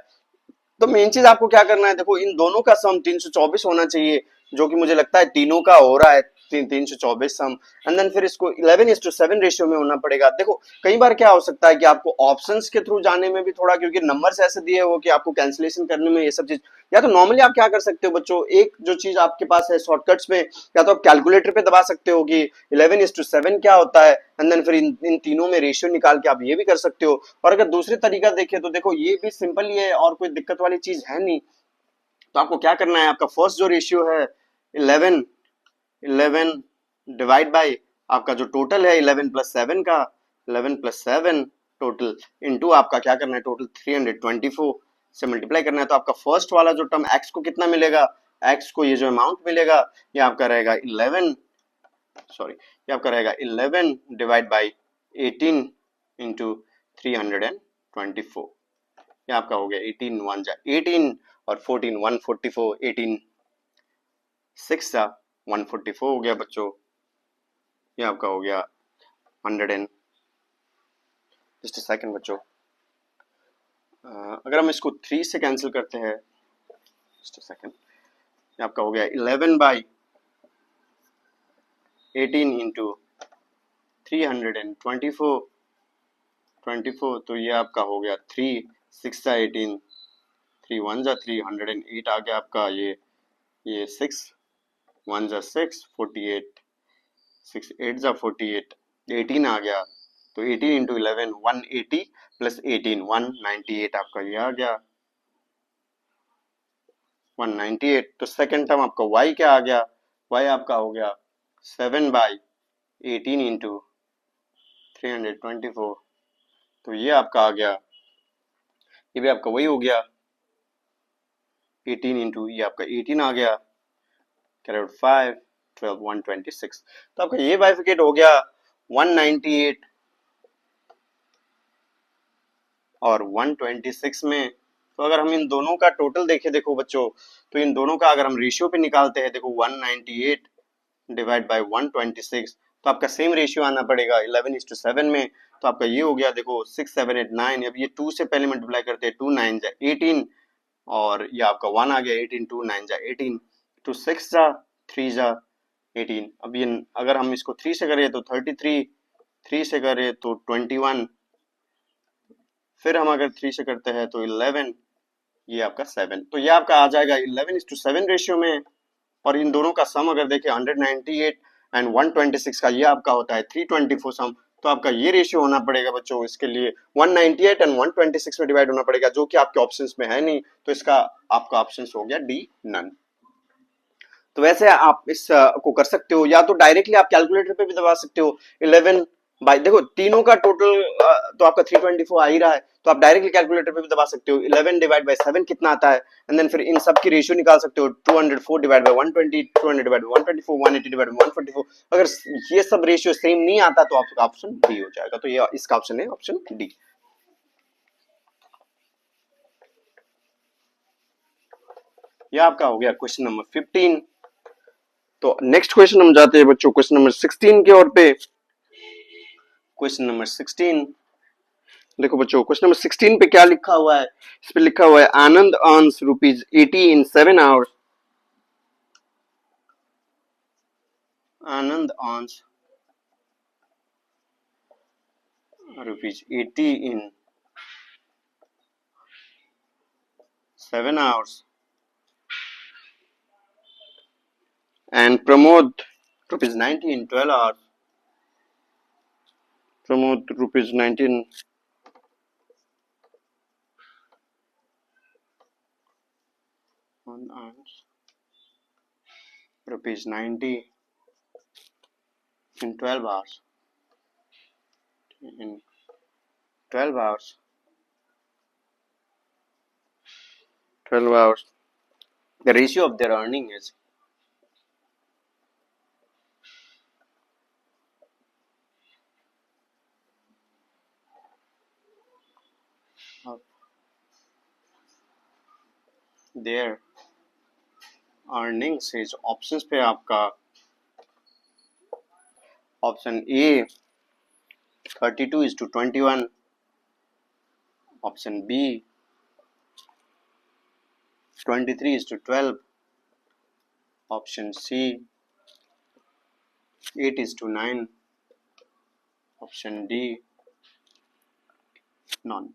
तो मेन चीज आपको क्या करना है, देखो इन दोनों का सम 324 होना चाहिए, जो कि मुझे लगता है तीनों का हो रहा है 324 सम. एंड देन फिर इसको 11:7 रेशियो में होना पड़ेगा. देखो कई बार क्या हो सकता है कि आपको ऑप्शंस के थ्रू जाने में भी थोड़ा, क्योंकि नंबर्स ऐसे दिए हो कि आपको कैंसिलेशन करने में ये सब चीज, या तो नॉर्मली आप क्या कर सकते हो बच्चों, एक जो चीज आपके पास है शॉर्टकट्स में, या तो आप कैलकुलेटर पे दबा सकते हो कि 11:7 क्या होता है, एंड देन फिर इन तीनों में रेशियो निकाल के आप ये भी कर सकते हो. और अगर दूसरे तरीका देखें तो देखो ये भी सिंपल ही है और कोई दिक्कत वाली चीज है नहीं. तो आपको क्या करना है, आपका फर्स्ट जो रेशियो है 11 डिवाइड बाय आपका जो टोटल है 11+7 का, 11+7 टोटल इनटू आपका क्या करना है, टोटल 324 से मल्टीप्लाई करना है. तो आपका फर्स्ट वाला जो टर्म x को कितना मिलेगा, x को ये जो अमाउंट मिलेगा ये आपका रहेगा 11 डिवाइड बाय 18 इंटू 324. ये आपका हो गया 18 1 जा 18 और 14 144, 18 6 जा 144 हो गया बच्चों. ये आपका हो गया 100 एंड जस्ट अ सेकंड बच्चों. अगर हम इसको 3 से कैंसिल करते हैं, जस्ट अ सेकंड, ये आपका हो गया 11/18 इंटू 324. तो ये आपका हो गया 3 6 जा 18, 3 1 जा 3, 108 आ गया आपका. ये 6 1 जा 6, 48, 6 8 जा 48, 18 आ गया. तो 18 इंटू 11 180 प्लस 18 198 आपका ये आ गया 198. तो सेकंड टर्म आपका y क्या आ गया, y आपका हो गया 7/18 इंटू 324. तो ये आपका आ गया, ये भी आपका वही हो गया 18 इंटू ये आपका 18 आ गया, कैरेट 5 12 126. तो आपका ये बाइफिकेट हो गया 198 और 126 में. तो अगर हम इन दोनों का टोटल देखें, देखो बच्चों, तो इन दोनों का अगर हम रेशियो पे निकालते हैं, देखो 198 डिवाइड बाय 126, तो आपका सेम रेशियो आना पड़ेगा 11:7 में. तो आपका ये हो गया, देखो 6 7 8 9, अब ये 2 से पहले मल्टीप्लाई करते हैं, 2 9 जा 18 और ये आपका 1 आ गया 18, 2 9 जा 18, 2 6 जा 3 जा 18. अब ये अगर हम इसको 3 से करें तो 33, 3 से करें तो 21, फिर हम अगर 3 से करते हैं तो 11, ये आपका 7. तो ये आपका आ जाएगा 11:7 रेशियो में. और इन दोनों का सम अगर देखें 198 एंड 126 का, ये आपका होता है 324 सम. तो आपका ये रेशियो होना पड़ेगा बच्चों, इसके लिए 198 एंड 126 में डिवाइड होना पड़ेगा, जो कि आपके ऑप्शंस में है नहीं. तो इसका आपका ऑप्शन हो गया डी नन. तो वैसे आप इस को कर सकते हो, या तो डायरेक्टली आप कैलकुलेटर पे भी दबा सकते हो. 11 बाय, देखो तीनों का टोटल तो आपका 324 आ ही रहा है, तो आप डायरेक्टली कैलकुलेटर पे भी दबा सकते हो. 11 डिवाइड बाय 7 कितना आता है, एंड देन फिर इन सब की रेशियो निकाल सकते हो. 204 divide by 120, 200 divide by 124, 180 divide by 144. अगर ये सब रेशियो सेम नहीं आता तो आपका ऑप्शन डी हो जाएगा. तो ये इसका ऑप्शन है ऑप्शन डी. ये आपका हो गया क्वेश्चन नंबर 15. तो नेक्स्ट क्वेश्चन हम जाते हैं बच्चों क्वेश्चन नंबर 16 की ओर पे. क्वेश्चन नंबर 16, देखो बच्चों, क्वेश्चन नंबर 16 पे क्या लिखा हुआ है? इस पे लिखा हुआ है Anand earns ₹80 in 7 hours. Anand earns ₹80 in 7 hours, and Pramod ₹90 in 12 hours. Pramod ₹90 in earns ₹90 in 12 hours. In 12 hours. 12 hours. The ratio of their earning is their earnings is options पे आपका option A 32:21, option B 23:12, option C 8:9, option D none.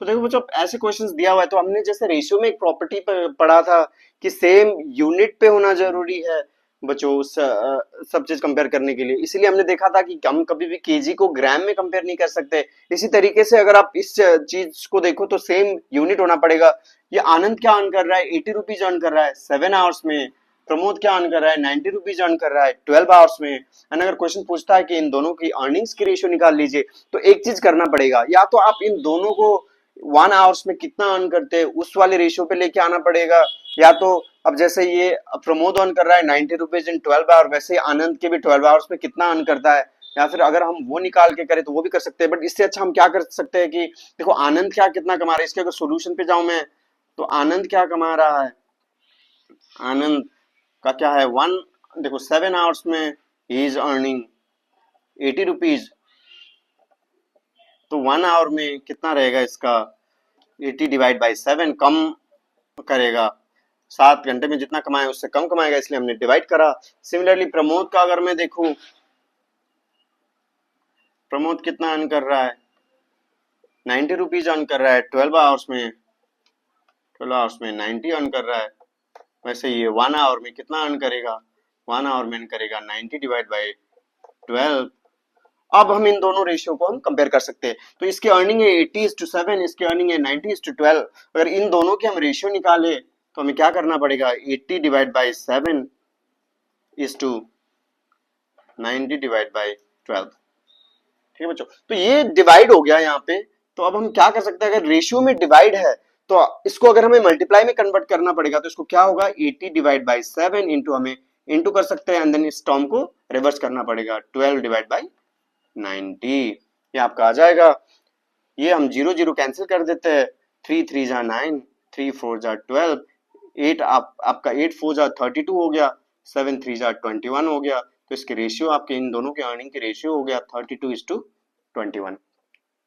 तो देखो बच्चों, ऐसे questions दिया हुआ है तो हमने जैसे रेशियो में एक प्रॉपर्टी पढ़ा था कि सेम यूनिट पे होना जरूरी है बच्चों, सब चीज कंपेयर करने के लिए। इसीलिए हमने देखा था कि हम कभी भी केजी को ग्राम में कंपेयर नहीं कर सकते। इसी तरीके से अगर आप इस चीज को देखो तो सेम यूनिट होना पड़ेगा। ये आनंद क्या अर्न कर रहा है? ₹80 अर्न कर रहा है 7 hours में। प्रमोद क्या अर्न कर रहा है? ₹90 अर्न कर रहा है 12 hours में। एंड अगर क्वेश्चन पूछता है कि इन दोनों की अर्निंग्स की रेशियो निकाल लीजिए, तो एक चीज करना पड़ेगा, या तो आप इन दोनों को 1 hours में कितना अर्न करते हैं उस वाले रेशियो पे लेके आना पड़ेगा, या तो अब जैसे ये प्रमोद अर्न कर रहा है ₹90 इन 12 आवर, वैसे ही आनंद के भी 12 आवर्स में कितना अर्न करता है, या फिर अगर हम वो निकाल के करें तो वो भी कर सकते हैं। बट इससे अच्छा हम क्या कर सकते हैं कि देखो आनंद क्या कितना कमा रहा है, इसके अगर सोल्यूशन पे जाऊं मैं, तो आनंद क्या कमा रहा है? आनंद का क्या है? वन, देखो 7 hours में ही इज अर्निंग ₹80, तो 1 hour में कितना रहेगा इसका? 80/7 कम करेगा। 7 घंटे में जितना कमाए उससे कम कमाएगा, इसलिए हमने डिवाइड करा। सिमिलरली प्रमोद का अगर मैं देखूं, प्रमोद कितना अर्न कर रहा है? ₹90 अर्न कर रहा है 12 आवर्स में 90 अर्न कर रहा है। वैसे ये 1 hour में कितना अर्न करेगा? 1 hour में अर्न करेगा 90/12। अब हम इन दोनों रेशियो को हम कंपेयर कर सकते हैं। तो इसकी अर्निंग है 80:7, इसकी अर्निंग है 90:12। अगर इन दोनों की हम रेशियो निकाले तो हमें क्या करना पड़ेगा? 80/7 इज टू 90/12। ठीक है बच्चों, तो ये डिवाइड हो गया यहाँ पे। तो अब हम क्या कर सकते हैं? अगर रेशियो में डिवाइड है तो इसको अगर हमें मल्टीप्लाई में कन्वर्ट करना पड़ेगा, तो इसको क्या होगा? 80/7 इंटू, हमें इंटू कर सकते हैं, एंड देन इस टर्म को रिवर्स करना पड़ेगा 12/90। ये आपका आ जाएगा। ये हम 0 0 कैंसिल कर देते हैं। 3 3 जा 9, 3 4 जा 12, 8 आपका 8 4 जा 32 हो गया, 7 3 जा 21 हो गया। तो इसके रेशियो, आपके इन दोनों के अर्निंग के रेशियो हो गया 32:21।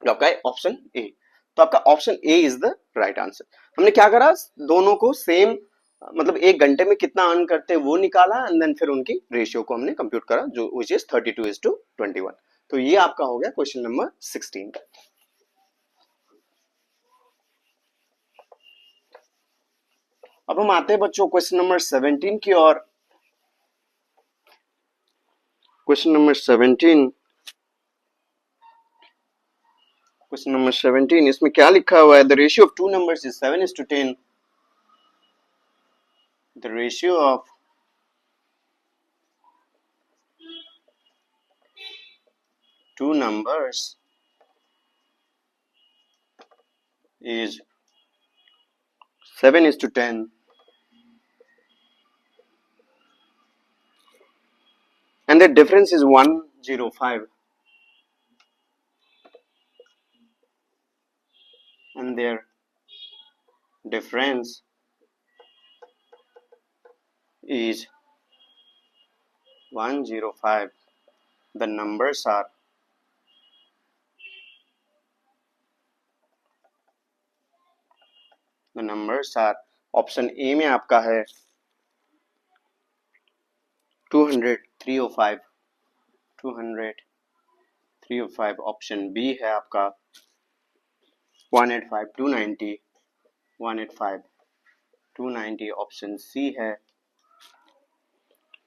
जो आपका है ऑप्शन ए। तो आपका option A is the right answer. हमने क्या करा? दोनों को सेम, मतलब 1 घंटे में कितना अर्न करते हैं वो निकाला, एंड देन फिर उनकी रेशियो को हमने कंप्यूट करा, जो विच इज 32:21। तो ये आपका हो गया क्वेश्चन नंबर 16। अब हम आते हैं बच्चों क्वेश्चन नंबर 17 की ओर। क्वेश्चन नंबर 17, क्वेश्चन नंबर 17, इसमें क्या लिखा हुआ है? The ratio of two numbers is 7:10। The ratio of two numbers is 7:10, and the difference is 105, and their difference is 105. The numbers are the numbers are, option A में आपका है 200 305, 200 305, option B है आपका 185 290, 185 290, ऑप्शन सी है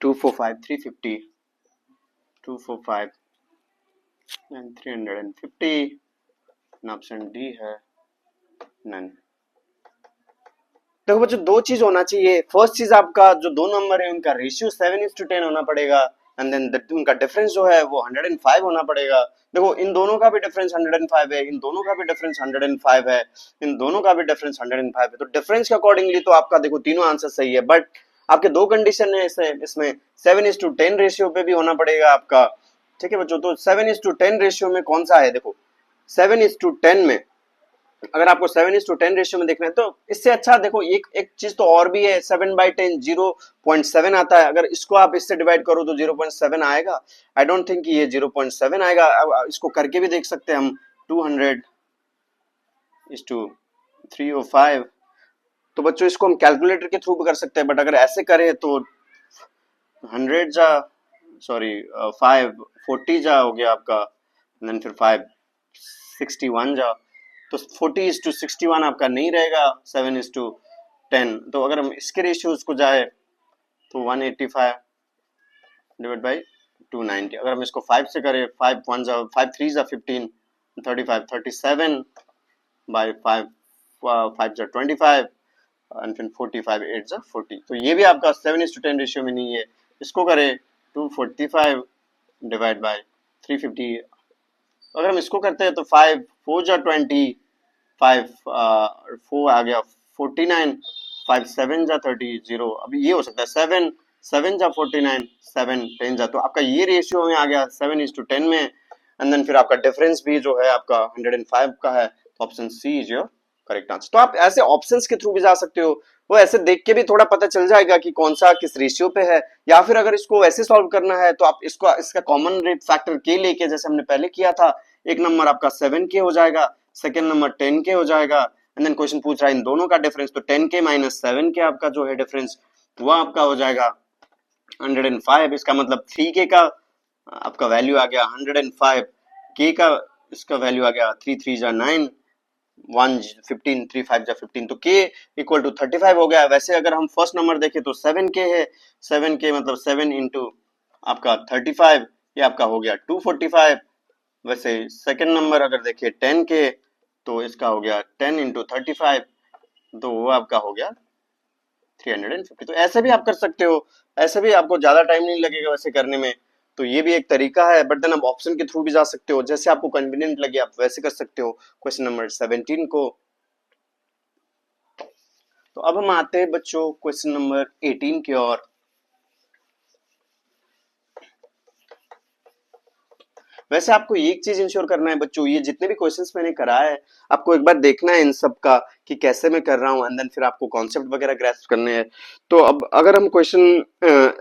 245 350, 245 and 350, and option D है none. देखो बच्चों, दो चीज होना चाहिए। फर्स्ट चीज, आपका जो दो नंबर है उनका रेशियो 7:10 होना पड़ेगा, एंड देन उनका डिफरेंस जो है वो 105 होना पड़ेगा। देखो, इन दोनों का भी डिफरेंस 105 है, इन दोनों का भी डिफरेंस 105 है, इन दोनों का भी डिफरेंस 105 है। तो डिफरेंस के अकॉर्डिंगली तो आपका देखो तीनों आंसर सही है, बट आपके दो कंडीशन है इसमें 7:10 रेशियो पे भी होना पड़ेगा आपका। ठीक है बच्चों, तो 7:10 रेशियो में कौन सा है? देखो 7:10 में अगर आपको 7:10 रेशियो में देखना है तो इससे अच्छा देखो, एक एक चीज तो और भी है, 7/10 0.7 आता है। अगर इसको आप इससे डिवाइड करो तो 0.7 आएगा। आई डोंट थिंक ये 0.7 आएगा। अब इसको करके भी देख सकते हैं हम, 200:305। तो बच्चों, इसको हम कैलकुलेटर के थ्रू भी कर सकते हैं, बट अगर ऐसे करें तो 100 जा, सॉरी 540 जा हो गया आपका, देन फिर 561 जा, तो 40:61 आपका नहीं रहेगा 7:10। तो अगर हम इसके रेशियोज को जाए तो 185 डिवाइड बाई 290। अगर हम इसको 5 से करें, 5 1 जा, 5 3 जा 15, 35 37 बाई 5 5 जा 25, एंड फिर 45 8 जा 40। तो ये भी आपका 7:10 रेशियो में नहीं है। इसको करें 245 डिवाइड बाई 350। अगर हम इसको करते हैं तो 5 4 जा 20, 5 4 आ गया 49, 5 7 जा 30 0। अभी ये हो सकता है 7 7 जा 49, 7 10 जा, तो आपका ये रेशियो में आ गया 7:10 में। एंड देन फिर आपका डिफरेंस भी जो है आपका 105 का है, तो option C is your correct answer. तो आप ऐसे ऑप्शंस के थ्रू भी जा सकते हो, वो ऐसे देख के भी थोड़ा पता चल जाएगा कि कौन सा किस रेशियो पे है। या फिर अगर इसको ऐसे सॉल्व करना है तो आप इसको इसका कॉमन रेट फैक्टर के लेके, जैसे हमने पहले किया था, एक नंबर आपका 7k हो जाएगा, सेकेंड नंबर 10k हो जाएगा, एंड देन क्वेश्चन पूछ रहा है इन दोनों का डिफरेंस, तो 10k माइनस 7k आपका जो है डिफरेंस, वो आपका हो जाएगा 105। इसका मतलब 3k का आपका वैल्यू आ गया 105, k का इसका वैल्यू आ गया 3 3 जा 9, 1 15 3 5 जा 15, तो k इक्वल टू 35 हो गया। वैसे अगर हम फर्स्ट नंबर देखें तो 7k है, 7k मतलब 7 इंटू आपका 35, ये आपका हो गया 245। वैसे सेकंड नंबर अगर देखिए 10k, तो इसका हो गया 10 इंटू 35, तो वो आपका हो गया 350। तो ऐसे भी आप कर सकते हो, ऐसे भी आपको ज्यादा टाइम नहीं लगेगा वैसे करने में। तो ये भी एक तरीका है, बट देन आप ऑप्शन के थ्रू भी जा सकते हो, जैसे आपको कन्वीनियंट लगे आप वैसे कर सकते हो। क्वेश्चन नंबर 17 को, तो अब हम आते हैं बच्चों क्वेश्चन नंबर 18 की ओर। वैसे आपको एक चीज इंश्योर करना है बच्चों, ये जितने भी क्वेश्चंस मैंने कराया है आपको एक बार देखना है इन सब का कि कैसे मैं कर रहा हूँ, एंड देन फिर आपको कॉन्सेप्ट वगैरह ग्रैस्प करने हैं। तो अब अगर हम क्वेश्चन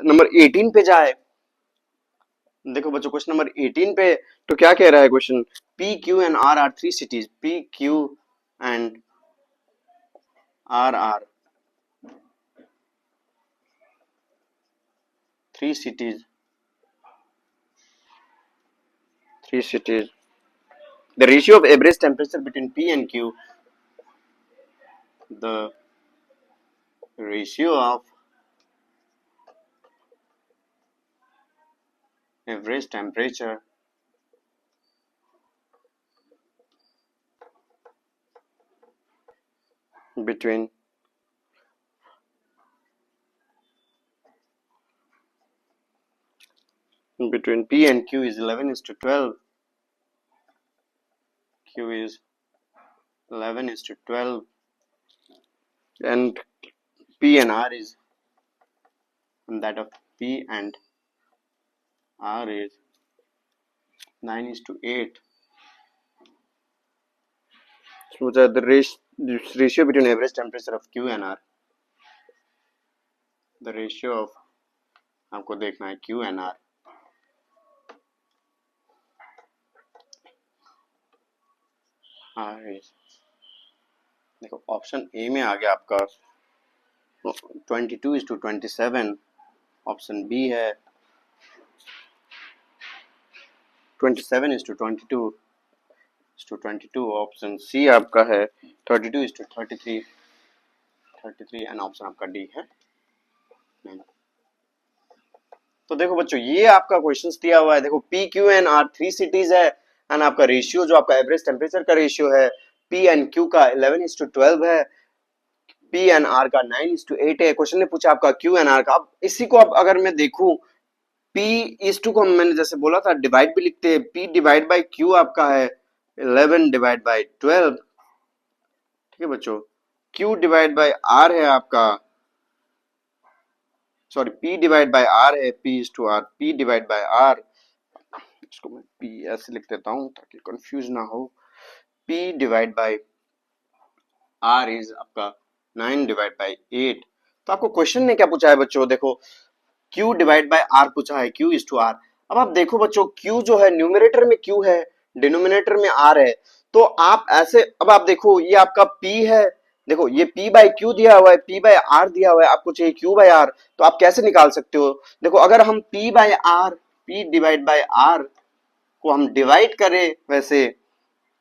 नंबर 18 पे जाए, देखो बच्चों क्वेश्चन नंबर 18 पे तो क्या कह रहा है question, P Q and R R three cities, P Q and R three cities, three cities, the ratio of average temperature between P and Q, the ratio of average temperature between P and Q is 11:12. Q is 11:12, and P and R is, and that of P and R is 9:8. So the ratio between average temperature of Q and R, the ratio of, आपको देखना है Q and R, R is देखो option A में आ गया आपका 22:27, option B है 27:22, option C आपका है 32:33 एंड ऑप्शन आपका डी है 9। तो देखो बच्चों ये आपका क्वेश्चंस दिया हुआ है, देखो P Q and R 3 cities है एंड आपका रेशियो जो आपका एवरेज टेम्परेचर का रेशियो है पी एन क्यू का 11:12 है, पी एन आर का 9:8 है। क्वेश्चन ने पूछा आपका क्यू एन आर का। अब इसी को अब अगर मैं देखूं पी इस टू को मैंने जैसे बोला था डिवाइड भी लिखते हैं, पी डिवाइड बाई क्यू आपका है 11/12, ठीक है बच्चों। क्यू डिवाइड बाई आर है आपका, sorry P divide by R है, P is to R, P divide by R, इसको मैं पी ऐसे लिख देता हूं ताकि कंफ्यूज ना हो। P divide by R is आपका 9/8। तो आपको क्वेश्चन ने क्या पूछा है बच्चों, देखो Q डिवाइड बाय R पूछा है, Q इज टू R। अब आप देखो बच्चों Q जो है न्यूमरेटर में Q है, डिनोमिनेटर में R है, तो आप ऐसे अब आप देखो ये आपका P है, देखो ये P बाय Q दिया हुआ है, P बाय R दिया हुआ है, आपको चाहिए Q बाय R, तो आप कैसे निकाल सकते हो। देखो अगर हम P by R, P divide by R को हम डिवाइड करें वैसे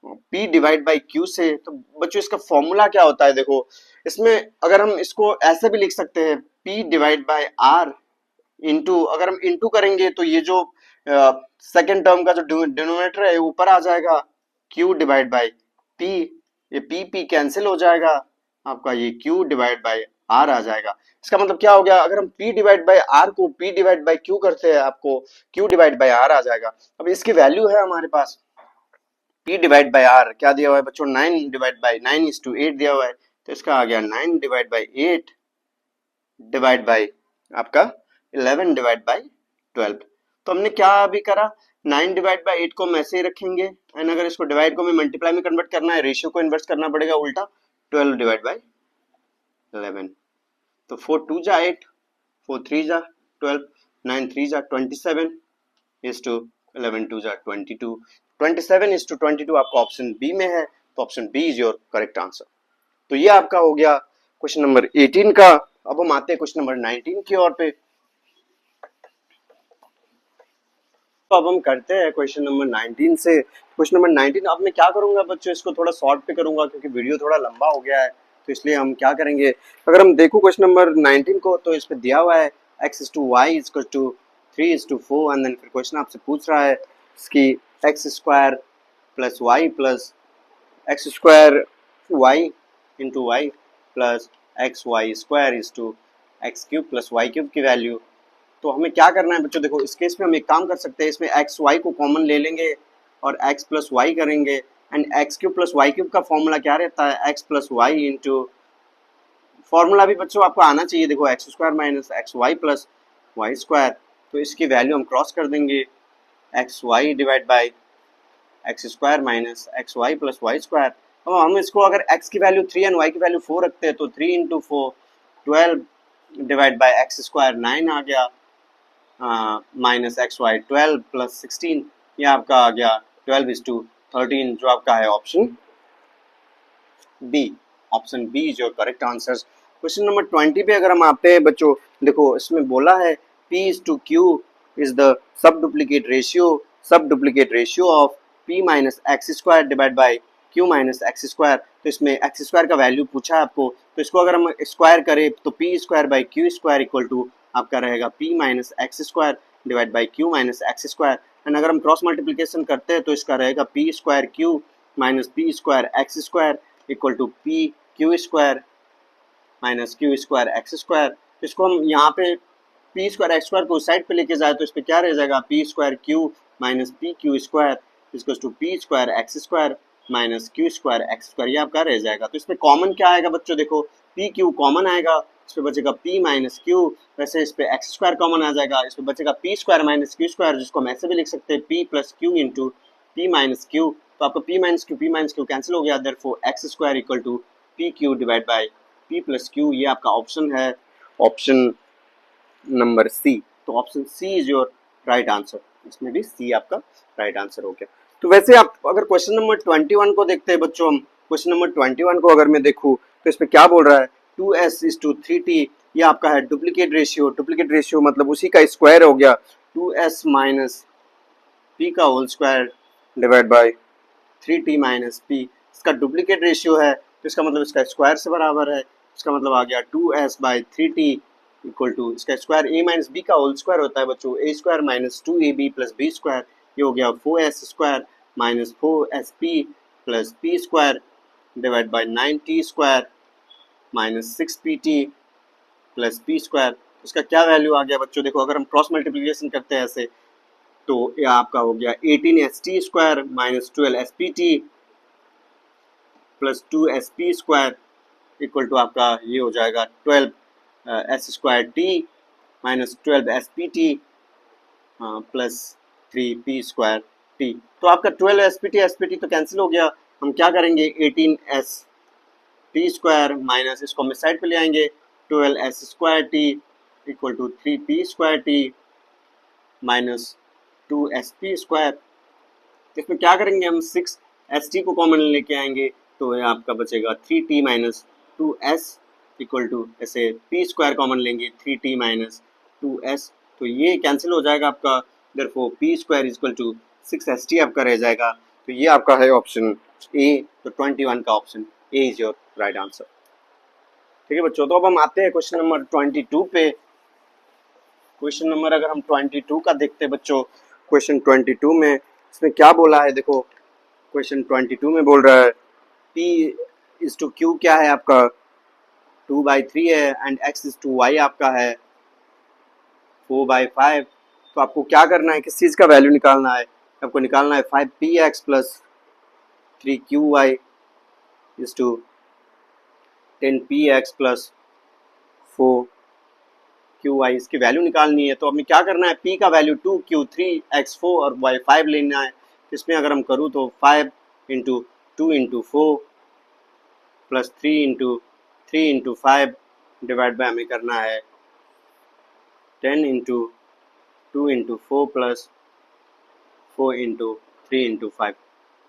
P डिवाइड बाई Q से, तो बच्चों इसका फॉर्मूला क्या होता है, देखो इसमें अगर हम इसको ऐसे भी लिख सकते हैं P divide by R into, अगर हम इंटू करेंगे तो ये जो सेकेंड टर्म का जो डिनोमिनेटर है ऊपर आ जाएगा Q डिवाइड बाई P, ये P कैंसिल हो जाएगा, आपका ये Q डिवाइड बाई R आ जाएगा। इसका मतलब क्या हो गया, अगर हम P डिवाइड बाई R को P डिवाइड बाई Q करते हैं आपको Q डिवाइड बाई R आ जाएगा। अब इसकी वैल्यू है हमारे पास P डिवाइड बाई R क्या दिया हुआ है बच्चों, 9/9 दिया हुआ है, तो इसका आ गया 9/8 डिवाइड बाई आपका 11/12। तो हमने क्या अभी करा, 9/8 को हम ऐसे ही रखेंगे एंड अगर इसको डिवाइड को हमें मल्टीप्लाई में कन्वर्ट करना है, रेशियो को इन्वर्स करना पड़ेगा उल्टा, 12/11। तो 4 2 जा 8, 4 3 जा 12, 9 3 जा 27 इज टू 11 2 जा 22, 27 इज टू 22 आपका ऑप्शन बी में है, तो option B is your correct answer. तो ये आपका हो गया क्वेश्चन नंबर 18 का। अब हम आते हैं क्वेश्चन नंबर 19 की ओर पे। तो अब हम करते हैं क्वेश्चन नंबर 19 से। क्वेश्चन नंबर 19 अब मैं क्या करूंगा बच्चों, इसको थोड़ा शॉर्ट पे करूंगा क्योंकि वीडियो थोड़ा लंबा हो गया है, तो इसलिए हम क्या करेंगे, अगर हम देखो क्वेश्चन नंबर 19 को तो इस पे दिया हुआ है x is to y is equal to 3 is to 4 and then फिर क्वेश्चन आपसे पूछ रहा है इसकी x square plus Y plus X square Y into Y plus X Y square is to X cube plus Y cube की value. तो हमें क्या करना है बच्चों, देखो इस केस में हम एक काम कर सकते हैं, इसमें एक्स वाई को कॉमन ले लेंगे और एक्स प्लस वाई करेंगे and X cube plus Y cube का फॉर्मूला क्या रहता है, X plus Y into, formula भी बच्चों आपको आना चाहिए, देखो X square minus X Y plus Y square, तो इसकी वैल्यू हम क्रॉस कर देंगे, X Y divide by X square minus X Y plus Y square. अब हम इसको अगर x की वैल्यू 3 एंड y की वैल्यू 4 रखते हैं तो 3 into 4 12 divide by X square 9 आ गया, माइनस एक्स वाई 12 प्लस 16, ये आपका आ गया 12:13, जो आपका है option B. Option B is your correct answer. Question number 20 पे अगर हम आते हैं बच्चों, देखो इसमें बोला है P is to Q is the सब duplicate ratio of P minus X square divide by Q minus X square. तो इसमें एक्स स्क्वायर का वैल्यू पूछा है आपको, तो इसको अगर हम स्क्वायर करें तो P square by Q square equal to आपका रहेगा P minus X square divide by Q minus X square and अगर हम क्रॉस मल्टीप्लीकेशन करते हैं तो इसका रहेगा P square Q minus P square X square equal to P Q square minus Q square X square. इसको हम यहाँ पे P स्क्वायर एक्स स्क्वायर को उस साइड पे लेके जाए तो इस पे क्या रह जाएगा, P square Q minus P Q square equal to P square X square minus Q square X square, ये आपका रह जाएगा। तो इसमें कॉमन क्या आएगा बच्चों, देखो P Q कॉमन आएगा, इस पे बचेगा P माइनस Q, वैसे इस पे एक्स स्क्वायर कॉमन आ जाएगा, इस पे बचेगा P square minus Q square, जिसको हम ऐसे भी लिख सकते हैं P plus Q into P minus Q। तो आपको P माइनस Q कैंसिल हो गया, therefore X square equal to P Q divide by P plus Q, ये आपका ऑप्शन है, ऑप्शन नंबर सी। तो option C is your right answer, इसमें भी सी आपका राइट आंसर हो गया। तो वैसे आप अगर क्वेश्चन नंबर 21 को देखते हैं बच्चों हम, क्वेश्चन नंबर 21 को अगर मैं देखूँ तो इसमें क्या बोल रहा है, 2s/3t, ये आपका है डुप्लीकेट रेशियो मतलब उसी का स्क्वायर हो गया 2s माइनस p का whole square divide by 3t minus p। इसका डुप्लीकेट रेशियो है तो इसका मतलब इसका स्क्वायर से बराबर है, इसका मतलब आ गया 2s/3t इक्वल टू इसका स्क्वायर a माइनस b का होल स्क्वायर होता है बच्चों, a square minus 2ab plus b square, ये हो गया 4s square minus 4sp plus p square divide bye 9t square minus 6pt plus p square. इसका क्या वैल्यू आ गया बच्चों, देखो अगर हम क्रॉस मल्टीप्लिकेशन करते हैं ऐसे तो ये आपका हो गया 18st square minus 12spt plus 2sp square equal to आपका ये हो जाएगा 12s square T minus 12spt plus 3p square T. तो आपका 12spt तो कैंसिल हो गया, हम क्या करेंगे 18st स्क्वायर माइनस इसको हम साइड पे ले आएंगे 12s square T equal to 3p square T minus 2sp square. इसमें क्या करेंगे हम 6st को कॉमन लेके आएंगे तो ये आपका बचेगा 3t minus 2s equal to ऐसे p स्क्वायर कॉमन लेंगे 3t माइनस 2s, तो ये कैंसिल हो जाएगा आपका, therefore p square equal to 6st आपका रह जाएगा। तो ये आपका है ऑप्शन ए, तो 21 का option A is your right answer. ठीक है बच्चों, तो अब हम आते हैं क्वेश्चन नंबर 22 पे। क्वेश्चन नंबर अगर हम 22 का देखते हैं बच्चों, क्वेश्चन 22 में इसमें क्या बोला है, देखो क्वेश्चन 22 में बोल रहा है p इज टू q क्या है आपका 2/3 है and x is to y आपका है 4/5। तो आपको क्या करना है, किस चीज़ का वैल्यू निकालना है, आपको निकालना है 5px plus 3qy is to 10px plus 4qy, इसकी वैल्यू निकालनी है। तो हमें क्या करना है, p का वैल्यू 2, q 3, x 4 और y 5 लेना है। इसमें अगर हम करूँ तो 5 into 2 into 4 plus 3 into 3 into 5 divide by हमें करना है 10 into 2 into 4 plus 4 into 3 into 5।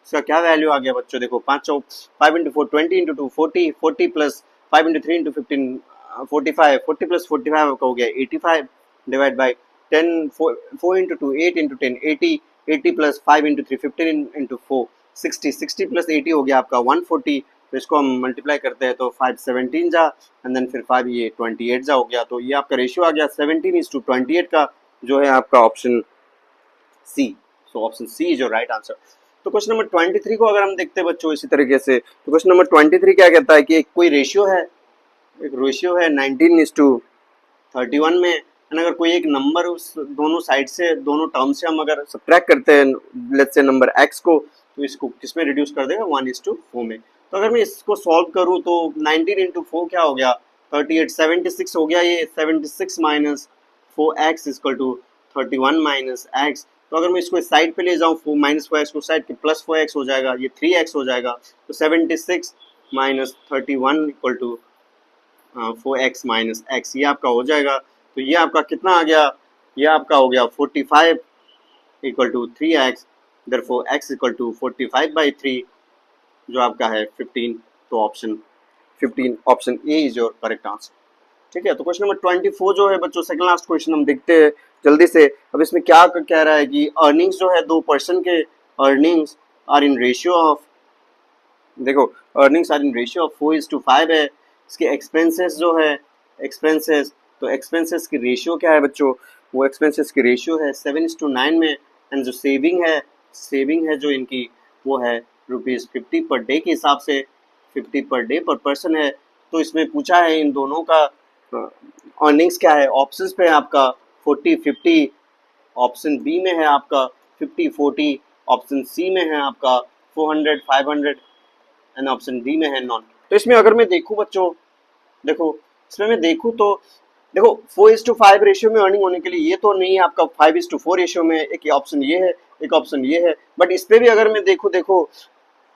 इसका क्या वैल्यू आ गया बच्चों, देखो 5 into 4 20 into 2 40, 40 plus 5 into 3 into 15 45, 40 plus 45 आपका हो गया 85 divide by 10 4 into 2 8 into 10 80, 80 plus 5 into 3 15 into 4 60, 60 plus 80 हो गया आपका 140। तो इसको हम मल्टीप्लाई करते हैं तो 5 17 जा एंड देन फिर 5 ये 28 जा हो गया। तो ये आपका रेशियो आ गया 17:28 का, जो है आपका option C. So option C is your right answer. तो क्वेश्चन नंबर 23 को अगर हम देखते हैं बच्चों इसी तरीके से, तो क्वेश्चन नंबर 23 क्या कहता है कि एक कोई रेशियो है, एक रेशियो है 19:31 में, एंड अगर कोई एक नंबर उस दोनों साइड से दोनों टर्म से हम अगर सब्ट्रैक्ट करते हैं लेट्स से नंबर x को, तो इसको किसमें रिड्यूस कर देगा 1:4 में। तो अगर मैं इसको सॉल्व करूँ तो 19 इंटू 4 क्या हो गया 38, 76 हो गया, ये 76 minus 4x equal to 31 minus X. तो अगर मैं इसको साइड पे ले जाऊँ माइनस 4x को साइड पे प्लस 4x हो जाएगा, ये 3x हो जाएगा। तो 76 minus 31 equal to 4x minus X, ये आपका हो जाएगा। तो ये आपका कितना आ गया, ये आपका हो गया 45 equal to 3x, therefore x equal to 45/3 जो आपका है 15। तो option 15 option A is your correct answer. ठीक है, तो क्वेश्चन नंबर 24 जो है बच्चों सेकंड लास्ट क्वेश्चन हम देखते हैं जल्दी से। अब इसमें क्या कह रहा है कि अर्निंग्स जो है 2 पर्सन के earnings are in ratio of, देखो earnings are in ratio of 4:5 है। इसके एक्सपेंसेस जो है एक्सपेंसेस, तो एक्सपेंसेस की रेशियो क्या है बच्चों, वो एक्सपेंसेस की रेशियो है 7:9 में। एंड जो सेविंग है जो इनकी वो है ₹50 पर डे के हिसाब से, 50 पर डे पर पर्सन है। तो इसमें पूछा है इन दोनों का अर्निंग्स क्या है। ऑप्शंस पे है आपका 40-50, ऑप्शन बी में है आपका 50-40, ऑप्शन सी में है आपका 400-500 एंड ऑप्शन डी में है नॉन। तो इसमें अगर मैं देखूं बच्चों, देखो इसमें मैं देखूं तो देखो 4:5 रेशियो में अर्निंग होने के लिए ये तो नहीं है आपका 5:4 रेशियो में, एक ऑप्शन ये है एक ऑप्शन ये है। बट इस पे भी अगर मैं देखो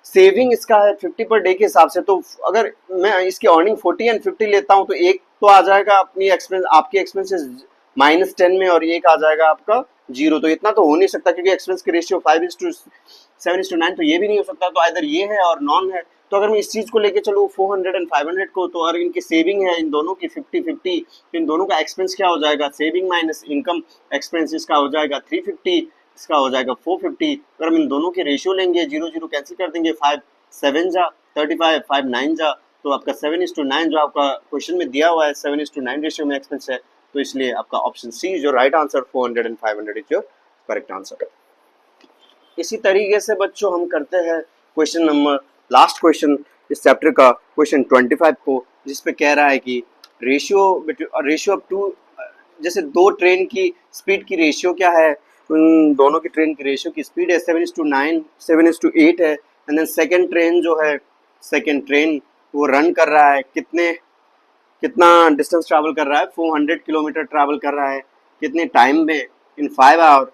सेविंग इसका है 50 पर डे के हिसाब से, तो अगर मैं इसकी अर्निंग 40 एंड 50 लेता हूं तो एक तो आ जाएगा अपनी एक्सपेंस आपके एक्सपेंसेस -10 में और एक आ जाएगा आपका 0। तो इतना तो हो नहीं सकता क्योंकि एक्सपेंस की रेशियो 5:7:9, तो ये भी नहीं हो सकता। तो इधर ये है और नॉन है। तो अगर मैं इस चीज को लेके चलूँ 400 एंड 500 को, तो अगर इनकी सेविंग है इन दोनों की 50-50, तो इन दोनों का एक्सपेंस क्या हो जाएगा, सेविंग माइनस इनकम एक्सपेंस, इसका हो जाएगा 350, इसका हो जाएगा 450। अगर हम इन दोनों के रेशियो लेंगे, 0-0 कैंसिल कर देंगे, 5 7 जा 35, 5 9 जा, तो आपका 7:9 जो आपका क्वेश्चन में दिया हुआ है 7:9 रेशियो में एक्सपेंस है, तो इसलिए आपका ऑप्शन सी जो right answer 400 and 500 is your correct answer. इसी तरीके से बच्चों हम करते हैं क्वेश्चन नंबर, लास्ट क्वेश्चन इस चैप्टर का, क्वेश्चन 25 को, जिसपे कह रहा है कि रेशियो अप टू, जैसे दो ट्रेन की स्पीड की रेशियो क्या है, उन दोनों की ट्रेन की रेशियो की स्पीड है 7:9 7:8 है, एंड देन सेकेंड ट्रेन जो है, सेकेंड ट्रेन वो रन कर रहा है कितना डिस्टेंस ट्रैवल कर रहा है, 400 किलोमीटर ट्रैवल कर रहा है, कितने टाइम में, इन 5 आवर।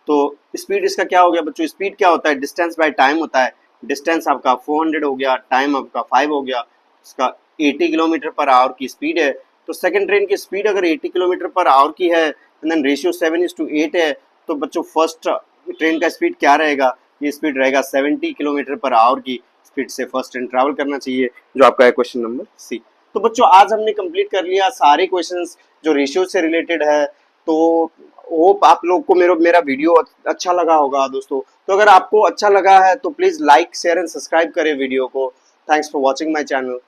तो स्पीड इसका क्या हो गया बच्चों, स्पीड क्या होता है, डिस्टेंस बाय टाइम होता है, डिस्टेंस आपका 400 हो गया, टाइम आपका 5 हो गया, इसका 80 किलोमीटर पर आवर की स्पीड है। तो सेकंड ट्रेन की स्पीड अगर 80 किलोमीटर पर आवर की है, एंड देन रेशियो 7:8 है, तो बच्चों फर्स्ट ट्रेन का स्पीड क्या रहेगा, ये स्पीड रहेगा 70 किलोमीटर पर आवर की स्पीड से फर्स्ट ट्रेन ट्रैवल करना चाहिए, जो आपका है क्वेश्चन नंबर सी। तो बच्चों आज हमने कंप्लीट कर लिया सारे क्वेश्चंस जो रेशियो से रिलेटेड है। तो होप आप लोग को मेरा वीडियो अच्छा लगा होगा दोस्तों। तो अगर आपको अच्छा लगा है तो please like share and subscribe करें वीडियो को। Thanks for watching my channel.